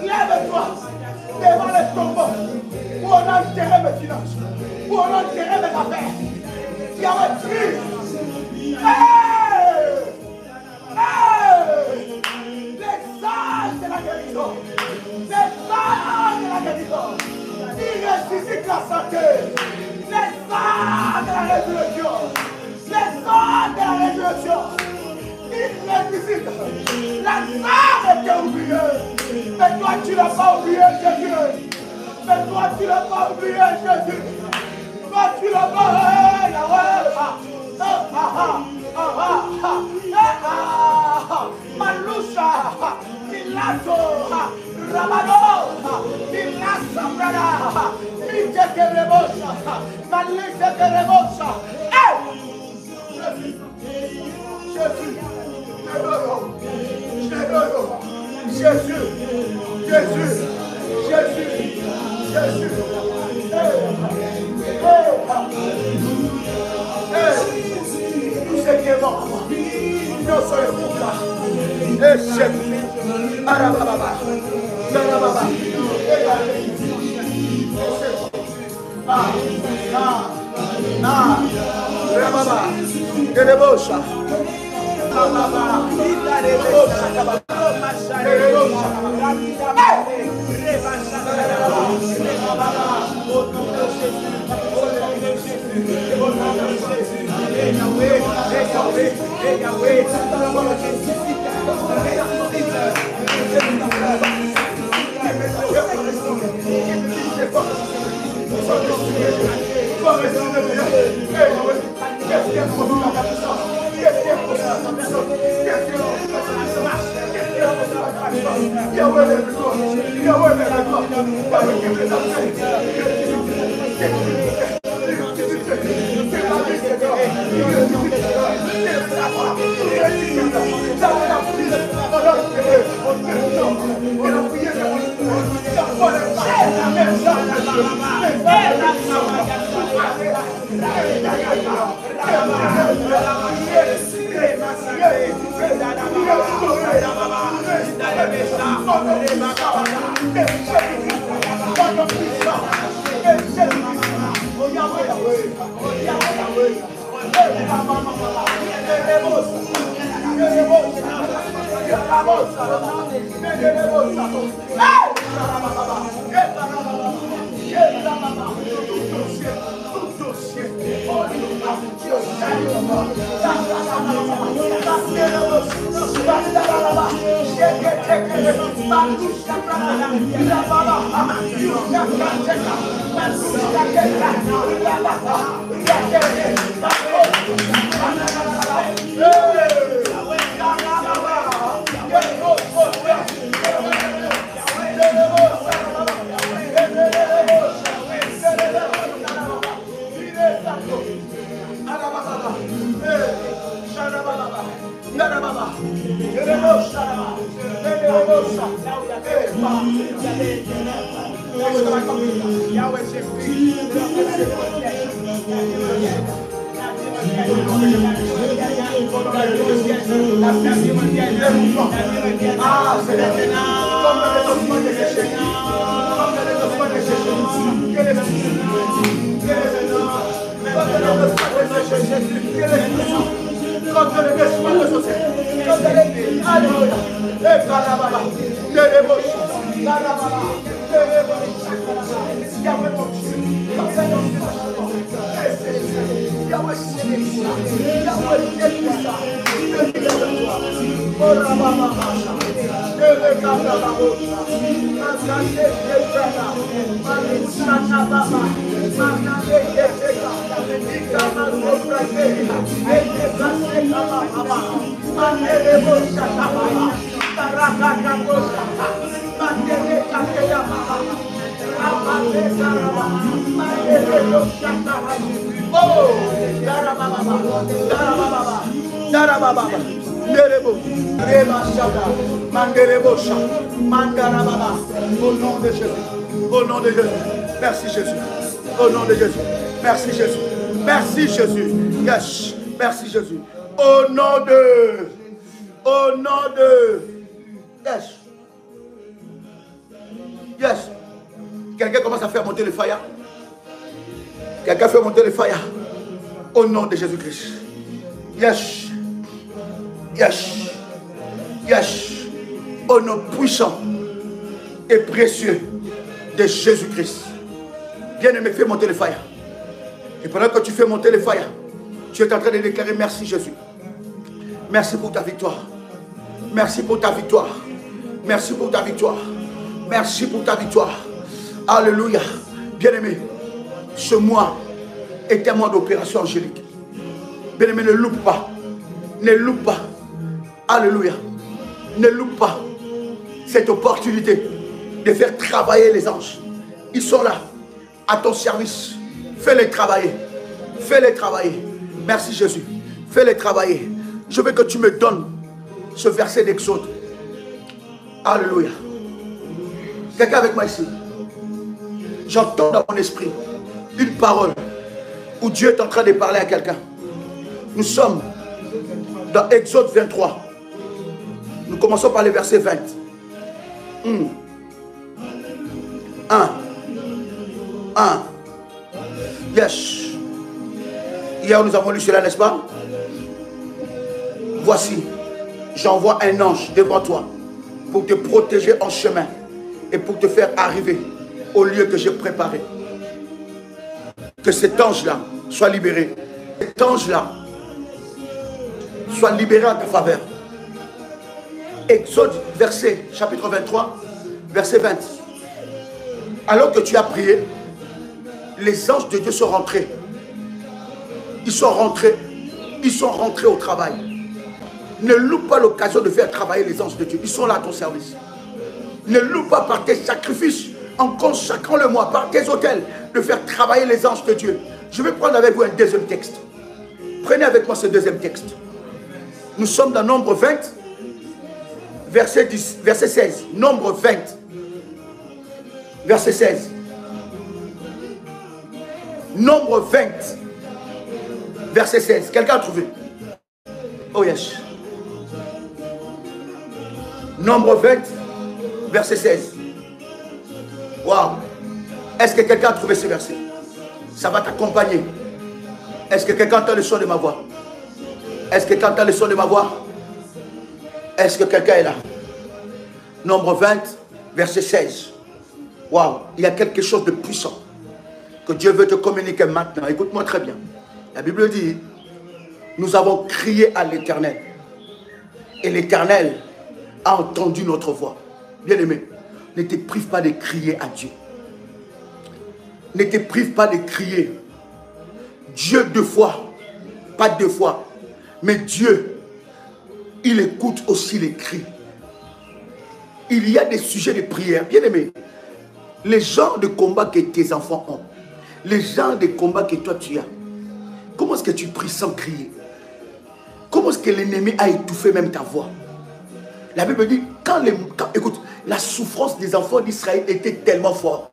Lève-toi devant les tombeaux où on a enterré mes finances, où on a enterré mes affaires. Yahweh crie. Les anges de la guérison, les anges de la guérison, ils ressuscitent la santé. Les anges de la résurrection, les anges de la résurrection, ils magnifique. Lazare était oublié. Mais toi, tu ne l'as pas oublié, Jésus. Mais toi, tu ne l'as pas oublié, Jésus. Toi, tu ne l'as pas oublié, Malusha, Milato, Rabano, Milasa, Brada, Milite Rebosa, Malite Rebosa. Jésus, Jésus, Jésus, Jésus, Jésus. Tout ce qui est mort, nous sommes pour ça. Et Jésus, Arababa, Arababa, Rababa, Kerebosha, Rababa, Au nom de Jésus. Au nom de Jésus. Merci Jésus. Au nom de Jésus. Merci Jésus. Merci Jésus. Yes. Merci Jésus. Au nom de. Au nom de. Yes. Yes. Quelqu'un commence à faire monter le fire. Quelqu'un fait monter le fire. Au nom de Jésus-Christ. Yes. Yes. Yes. Au nom puissant et précieux de Jésus-Christ. Bien-aimé, fais monter le fire. Et pendant que tu fais monter le fire, tu es en train de déclarer merci Jésus. Merci pour ta victoire. Merci pour ta victoire. Merci pour ta victoire. Merci pour ta victoire. Alléluia. Bien-aimé, ce mois est un mois d'opération angélique. Bien-aimé, ne loupe pas. Ne loupe pas. Alléluia. Ne loupe pas cette opportunité de faire travailler les anges. Ils sont là, à ton service. Fais-les travailler. Fais-les travailler. Merci Jésus. Fais-les travailler. Je veux que tu me donnes ce verset d'Exode. Alléluia. Quelqu'un avec moi ici? J'entends dans mon esprit une parole où Dieu est en train de parler à quelqu'un. Nous sommes dans Exode 23. Nous commençons par le verset 20. 1. Yes. Hier nous avons lu cela, n'est-ce pas? Voici, j'envoie un ange devant toi pour te protéger en chemin et pour te faire arriver au lieu que j'ai préparé. Que cet ange-là soit libéré. Cet ange-là soit libéré en ta faveur. Exode, chapitre 23, verset 20. Alors que tu as prié, les anges de Dieu sont rentrés. Ils sont rentrés au travail. Ne loupe pas l'occasion de faire travailler les anges de Dieu. Ils sont là à ton service. Ne loupe pas par tes sacrifices, en consacrant le mois, par tes autels, de faire travailler les anges de Dieu. Je vais prendre avec vous un deuxième texte. Prenez avec moi ce deuxième texte. Nous sommes dans Nombre 20, verset 16. Nombre 20, verset 16. Nombre 20, verset 16. Quelqu'un a trouvé? Oh yes. Nombre 20, verset 16. Waouh. Est-ce que quelqu'un a trouvé ce verset? Ça va t'accompagner. Est-ce que quelqu'un entend le son de ma voix? Est-ce que quelqu'un entend le son de ma voix? Est-ce que quelqu'un est là? Nombre 20, verset 16. Waouh. Il y a quelque chose de puissant que Dieu veut te communiquer maintenant. Écoute-moi très bien. La Bible dit, nous avons crié à l'Éternel. Et l'Éternel a entendu notre voix. Bien-aimé, ne te prive pas de crier à Dieu. Ne te prive pas de crier. Dieu 2 fois, pas 2 fois, mais Dieu, il écoute aussi les cris. Il y a des sujets de prière. Bien-aimé, les genres de combats que tes enfants ont, les genres de combats que toi tu as, comment est-ce que tu pries sans crier? Comment est-ce que l'ennemi a étouffé même ta voix? La Bible dit, écoute, la souffrance des enfants d'Israël était tellement forte.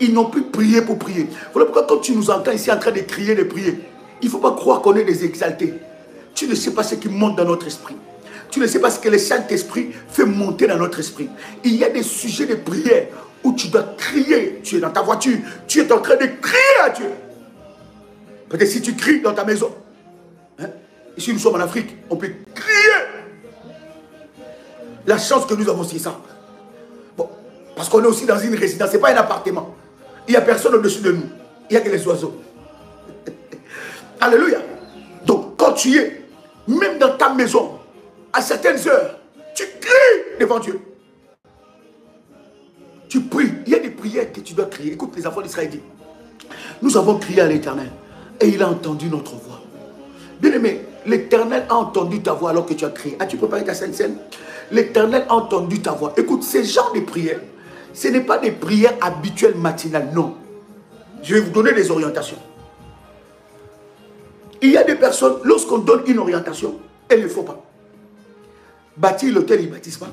Ils n'ont plus prié pour prier. Voilà pourquoi quand tu nous entends ici en train de crier, de prier, il ne faut pas croire qu'on est des exaltés. Tu ne sais pas ce qui monte dans notre esprit. Tu ne sais pas ce que le Saint-Esprit fait monter dans notre esprit. Il y a des sujets de prière où tu dois crier. Tu es dans ta voiture, tu es en train de crier à Dieu. Peut-être si tu cries dans ta maison. Hein? Ici nous sommes en Afrique, on peut crier. La chance que nous avons, c'est ça. Bon, parce qu'on est aussi dans une résidence, ce n'est pas un appartement. Il n'y a personne au-dessus de nous. Il n'y a que les oiseaux. Alléluia. Donc, quand tu es, même dans ta maison, à certaines heures, tu cries devant Dieu. Tu pries. Il y a des prières que tu dois crier. Écoute, les enfants d'Israël disent, nous avons crié à l'Éternel et il a entendu notre voix. Bien-aimé, l'Éternel a entendu ta voix alors que tu as crié. As-tu préparé ta Sainte Seine? L'Éternel a entendu ta voix. Écoute, ces genres de prières, ce n'est pas des prières habituelles matinales, non. Je vais vous donner des orientations. Il y a des personnes, lorsqu'on donne une orientation, elles ne le font pas. Bâtir l'hôtel, ils ne bâtissent pas.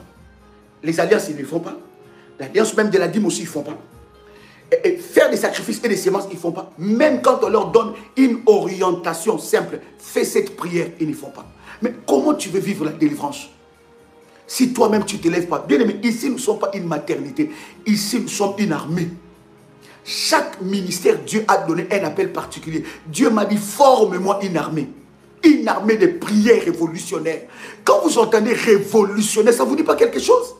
Les alliances, ils ne le font pas. L'alliance même de la dîme aussi, ils ne font pas. Et faire des sacrifices et des semences, ils ne font pas. Même quand on leur donne une orientation simple, fais cette prière, ils ne font pas. Mais comment tu veux vivre la délivrance si toi-même tu ne te lèves pas? Bien aimé, ici nous ne sommes pas une maternité. Ici nous sommes une armée. Chaque ministère, Dieu a donné un appel particulier. Dieu m'a dit, forme-moi une armée. Une armée de prières révolutionnaires. Quand vous entendez révolutionnaire, ça ne vous dit pas quelque chose?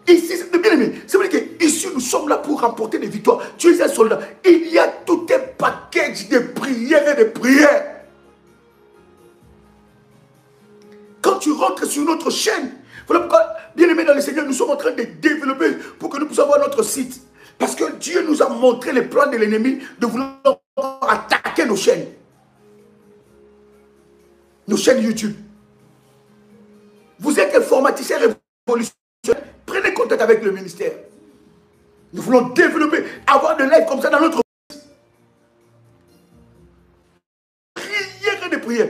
Ici, c'est bien aimé. C'est vrai qu'ici, nous sommes là pour remporter des victoires. Tu es un soldat. Il y a tout un package de prières et de prières. Quand tu rentres sur notre notre site. Parce que Dieu nous a montré les plans de l'ennemi de vouloir attaquer nos chaînes. Nos chaînes YouTube. Vous êtes informaticien révolutionnaire. Prenez contact avec le ministère. Nous voulons développer, avoir de l'aide comme ça dans notre prière et de prière.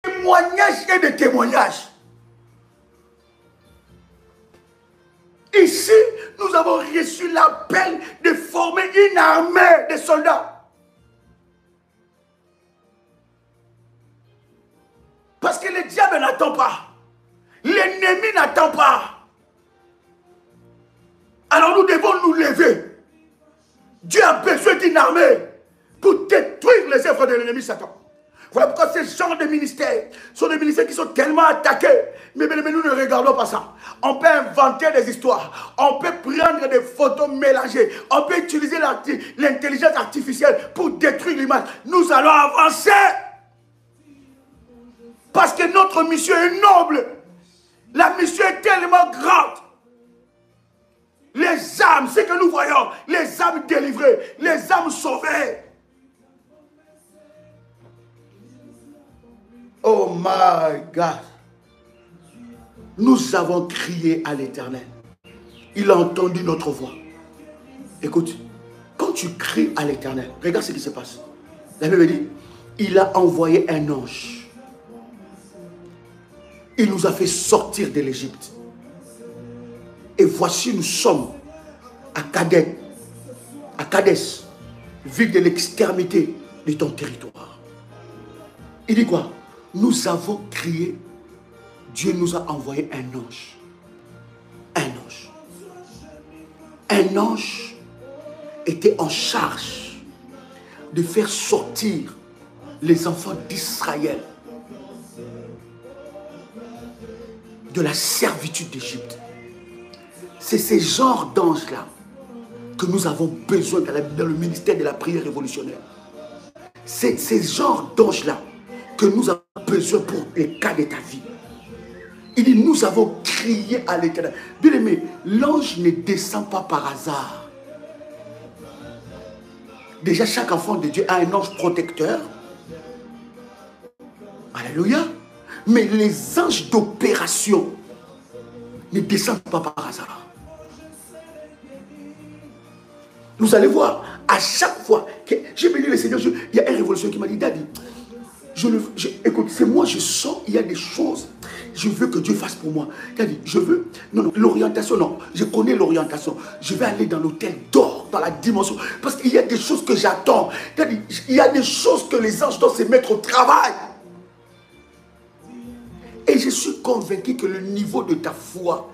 Témoignage et de témoignage. Ici, nous avons reçu l'appel de former une armée de soldats. Parce que le diable n'attend pas. L'ennemi n'attend pas. Alors nous devons nous lever. Dieu a besoin d'une armée pour détruire les œuvres de l'ennemi Satan. Voilà pourquoi ces genres de ministères sont des ministères qui sont tellement attaqués. Mais nous ne regardons pas ça. On peut inventer des histoires. On peut prendre des photos mélangées. On peut utiliser l'intelligence artificielle pour détruire l'image. Nous allons avancer. Parce que notre mission est noble. La mission est tellement grande. Les âmes, ce que nous voyons, les âmes délivrées, les âmes sauvées. Oh my God. Nous avons crié à l'Éternel. Il a entendu notre voix. Écoute, quand tu cries à l'Éternel, regarde ce qui se passe. La Bible dit, il a envoyé un ange. Il nous a fait sortir de l'Égypte. Et voici, nous sommes à Kadès, ville de l'extrémité de ton territoire. Il dit quoi? Nous avons crié, Dieu nous a envoyé un ange. Un ange. Un ange était en charge de faire sortir les enfants d'Israël de la servitude d'Égypte. C'est ce genre d'ange-là que nous avons besoin dans le ministère de la prière révolutionnaire. C'est ce genre d'ange-là que nous avons besoin pour les cas de ta vie. Il dit, nous avons crié à l'Éternel. Bien aimé, l'ange ne descend pas par hasard. Déjà, chaque enfant de Dieu a un ange protecteur. Alléluia. Mais les anges d'opération ne descendent pas par hasard. Vous allez voir, à chaque fois que j'ai béni le Seigneur, il y a un révolutionnaire qui m'a dit, Daddy, écoute, c'est moi, je sens, il y a des choses, je veux que Dieu fasse pour moi. Daddy, je veux, non, l'orientation, non, je connais l'orientation. Je vais aller dans l'hôtel d'or, dans la dimension, parce qu'il y a des choses que j'attends. Daddy, il y a des choses que les anges doivent se mettre au travail. Et je suis convaincu que le niveau de ta foi,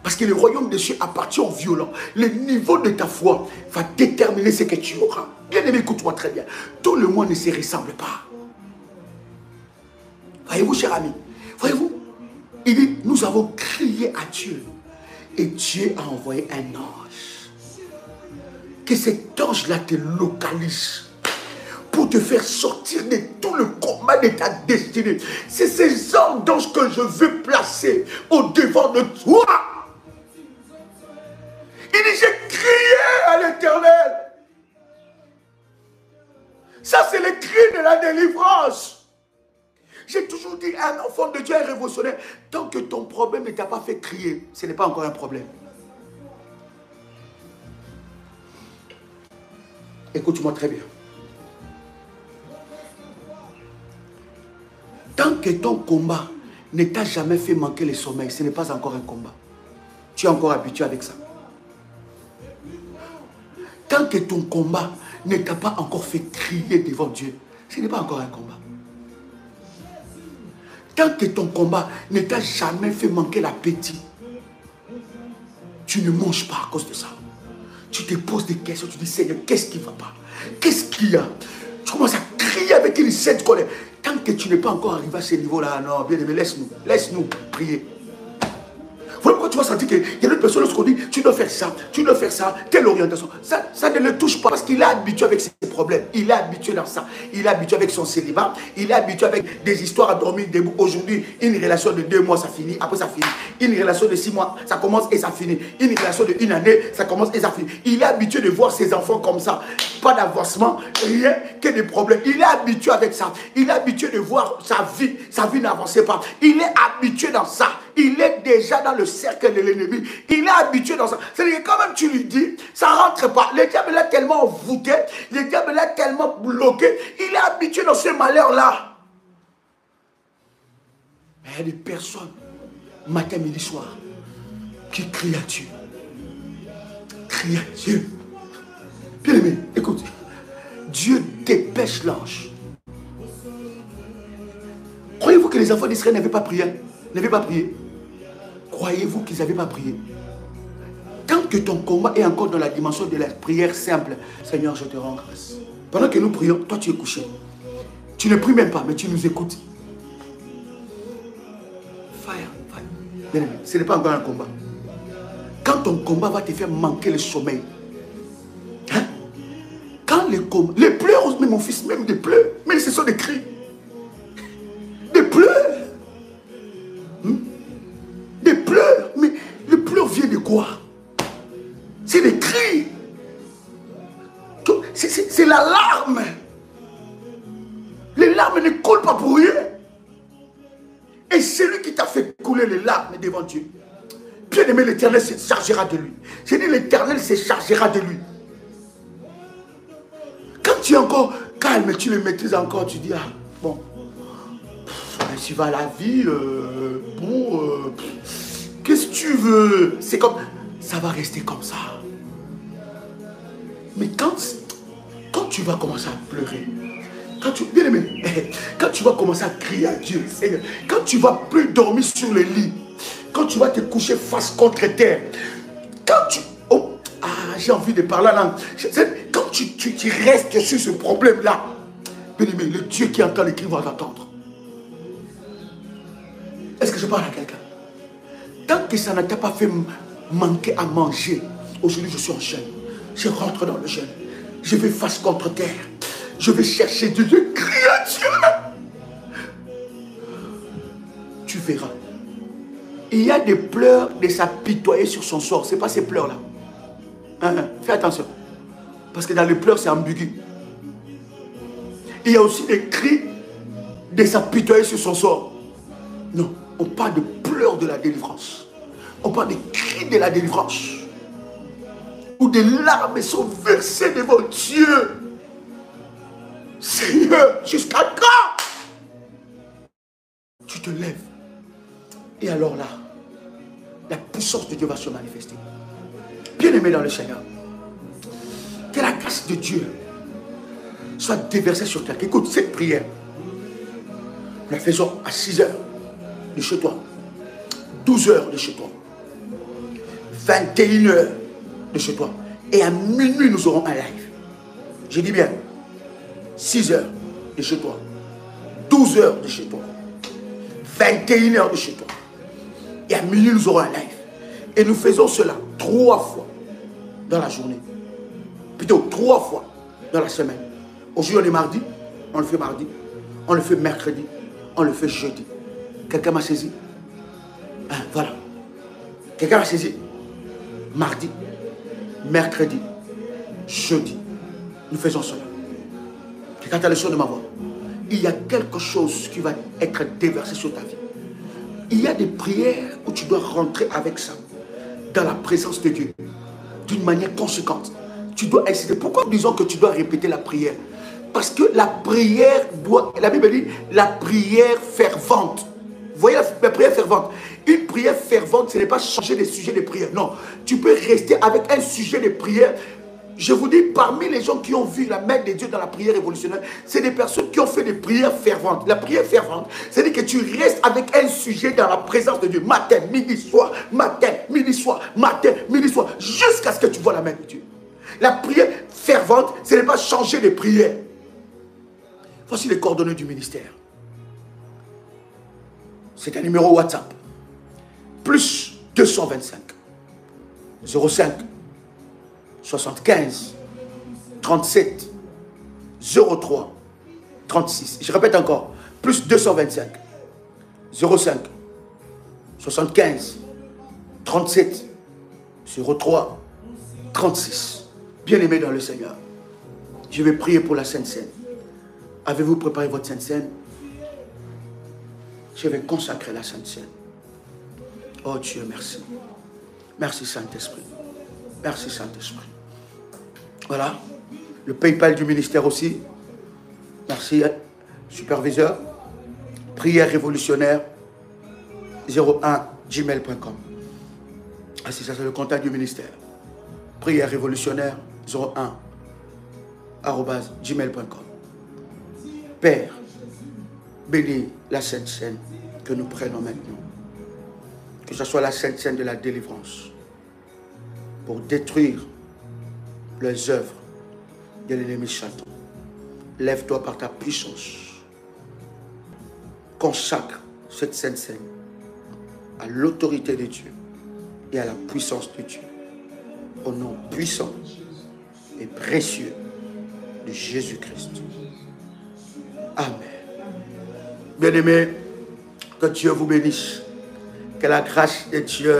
parce que le royaume des cieux appartient aux violents, le niveau de ta foi va déterminer ce que tu auras. Bien aimé, écoute-moi très bien. Tout le monde ne se ressemble pas. Voyez-vous, cher ami, voyez-vous, il dit, nous avons crié à Dieu. Et Dieu a envoyé un ange. Que cet ange-là te localise. Pour te faire sortir de tout le combat de ta destinée. C'est ces genres d'anges que je veux placer au-devant de toi. Il dit, j'ai crié à l'Éternel. Ça, c'est le cri de la délivrance. J'ai toujours dit, un enfant de Dieu est révolutionnaire. Tant que ton problème ne t'a pas fait crier, ce n'est pas encore un problème. Écoute-moi très bien. Tant que ton combat ne t'a jamais fait manquer le sommeil, ce n'est pas encore un combat. Tu es encore habitué avec ça. Tant que ton combat ne t'a pas encore fait crier devant Dieu, ce n'est pas encore un combat. Tant que ton combat ne t'a jamais fait manquer l'appétit, tu ne manges pas à cause de ça. Tu te poses des questions, tu dis, Seigneur, qu'est-ce qui ne va pas? Qu'est-ce qu'il y a? Tu commences à crier avec une sainte colère. Tant que tu n'es pas encore arrivé à ce niveau-là, non, bien aimé, laisse-nous prier. Voilà pourquoi tu vas sentir qu'il y a une personne lorsqu'on dit tu dois faire ça, telle orientation, ça ne le touche pas parce qu'il est habitué avec ses problèmes. Il est habitué dans ça. Il est habitué avec son célibat. Il est habitué avec des histoires à dormir debout. Aujourd'hui, une relation de 2 mois, ça finit. Après, ça finit. Une relation de 6 mois, ça commence et ça finit. Une relation de 1 année, ça commence et ça finit. Il est habitué de voir ses enfants comme ça. Pas d'avancement, rien que des problèmes. Il est habitué avec ça. Il est habitué de voir sa vie n'avançait pas. Il est habitué dans ça. Il est déjà dans le cercle de l'ennemi. Il est habitué dans ça. C'est-à-dire que quand même tu lui dis, ça ne rentre pas. Le diable est tellement envoûté, le diable est tellement bloqué. Il est habitué dans ce malheur-là. Mais il y a des personnes, matin, midi, soir, qui crient à Dieu. Crient à Dieu. Bien aimé, écoute. Dieu dépêche l'ange. Croyez-vous que les enfants d'Israël n'avaient pas prié? Croyez-vous qu'ils n'avaient pas prié? Tant que ton combat est encore dans la dimension de la prière simple, Seigneur, je te rends grâce. Pendant que nous prions, toi tu es couché. Tu ne pries même pas, mais tu nous écoutes. Fire. Bien aimé, ce n'est pas encore un combat. Quand ton combat va te faire manquer le sommeil, hein? Quand les pleurs, mais mon fils, même des pleurs, mais ce sont des cris. Des pleurs. Des pleurs. Mais les pleurs viennent de quoi? C'est des cris. C'est la larme. Les larmes ne coulent pas pour rien. Et c'est lui qui t'a fait couler les larmes devant Dieu. Bien aimé, l'Éternel se chargera de lui. J'ai dit l'Éternel se chargera de lui. Quand tu es encore calme, tu le maîtrises encore, tu dis, ah, bon, tu vas à la vie, qu'est-ce que tu veux? C'est comme, ça va rester comme ça. Mais quand tu vas commencer à pleurer, bien aimé, quand tu vas commencer à crier à Dieu, Seigneur, quand tu vas plus dormir sur le lit, quand tu vas te coucher face contre terre, quand tu... Oh, j'ai envie de parler là. Quand tu restes sur ce problème-là, bien aimé, le Dieu qui entend les cris va t'entendre. Est-ce que je parle à quelqu'un? Tant que ça ne t'a pas fait manquer à manger, aujourd'hui je suis en jeûne. Je rentre dans le jeûne. Je vais face contre terre. Je vais chercher Dieu. Je crie à Dieu. Tu verras. Il y a des pleurs de s'apitoyer sur son sort. Ce n'est pas ces pleurs-là. Fais attention. Parce que dans les pleurs, c'est ambigu. Il y a aussi des cris de s'apitoyer sur son sort. Non, on parle de pleurs de la délivrance. On parle des cris de la délivrance. Où des larmes sont versées devant Dieu. Seigneur, jusqu'à quand? Tu te lèves. Et alors là, la puissance de Dieu va se manifester. Bien-aimé dans le Seigneur, que la grâce de Dieu soit déversée sur toi. Écoute, cette prière, nous la faisons à 6 heures de chez toi, 12 heures de chez toi, 21 heures de chez toi. Et à minuit, nous aurons un live. Je dis bien, 6 heures de chez toi, 12 heures de chez toi, 21 heures de chez toi. Et à minuit, nous aurons un live. Et nous faisons cela 3 fois dans la journée. Plutôt 3 fois dans la semaine. Aujourd'hui, on est mardi, on le fait mardi. On le fait mercredi, on le fait jeudi. Quelqu'un m'a saisi? Voilà. Quelqu'un m'a saisi? Mardi, mercredi, jeudi. Nous faisons cela. Quelqu'un a le son de ma voix. Il y a quelque chose qui va être déversé sur ta vie. Il y a des prières où tu dois rentrer avec ça, dans la présence de Dieu, d'une manière conséquente. Tu dois inciter. Pourquoi disons que tu dois répéter la prière? Parce que la prière doit, la Bible dit, la prière fervente. Vous voyez la prière fervente? Une prière fervente, ce n'est pas changer de sujet de prière. Non, tu peux rester avec un sujet de prière. Je vous dis, parmi les gens qui ont vu la main de Dieu dans la prière révolutionnaire, c'est des personnes qui ont fait des prières ferventes. La prière fervente, c'est-à-dire que tu restes avec un sujet dans la présence de Dieu. Matin, midi, soir, matin, midi, soir, matin, midi, soir, jusqu'à ce que tu vois la main de Dieu. La prière fervente, ce n'est pas changer de prière. Voici les coordonnées du ministère. C'est un numéro WhatsApp. +2 225 05 75 37 03 36. Je répète encore, plus 225 05 75 37 03 36. Bien-aimés dans le Seigneur, je vais prier pour la Sainte Seine. Avez-vous préparé votre Sainte Seine? Je vais consacrer la Sainte Seine. Oh Dieu, merci. Merci Saint-Esprit. Merci Saint-Esprit. Voilà. Le PayPal du ministère aussi. Merci, superviseur. Prière révolutionnaire 01@gmail.com. Ah, c'est ça, c'est le contact du ministère. Prière révolutionnaire 01@gmail.com. Père, bénis la Sainte Seine que nous prenons maintenant. Que ce soit la Sainte Seine de la délivrance pour détruire les œuvres de l'ennemi Satan. Lève-toi par ta puissance. Consacre cette Sainte Seine à l'autorité de Dieu et à la puissance de Dieu. Au nom puissant et précieux de Jésus-Christ. Amen. Bien-aimés, que Dieu vous bénisse. Que la grâce de Dieu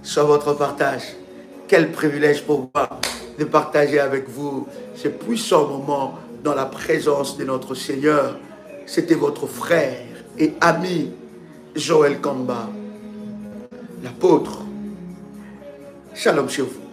soit votre partage. Quel privilège pour moi de partager avec vous ce puissant moment dans la présence de notre Seigneur. C'était votre frère et ami Joël Kamba, l'apôtre. Shalom chez vous.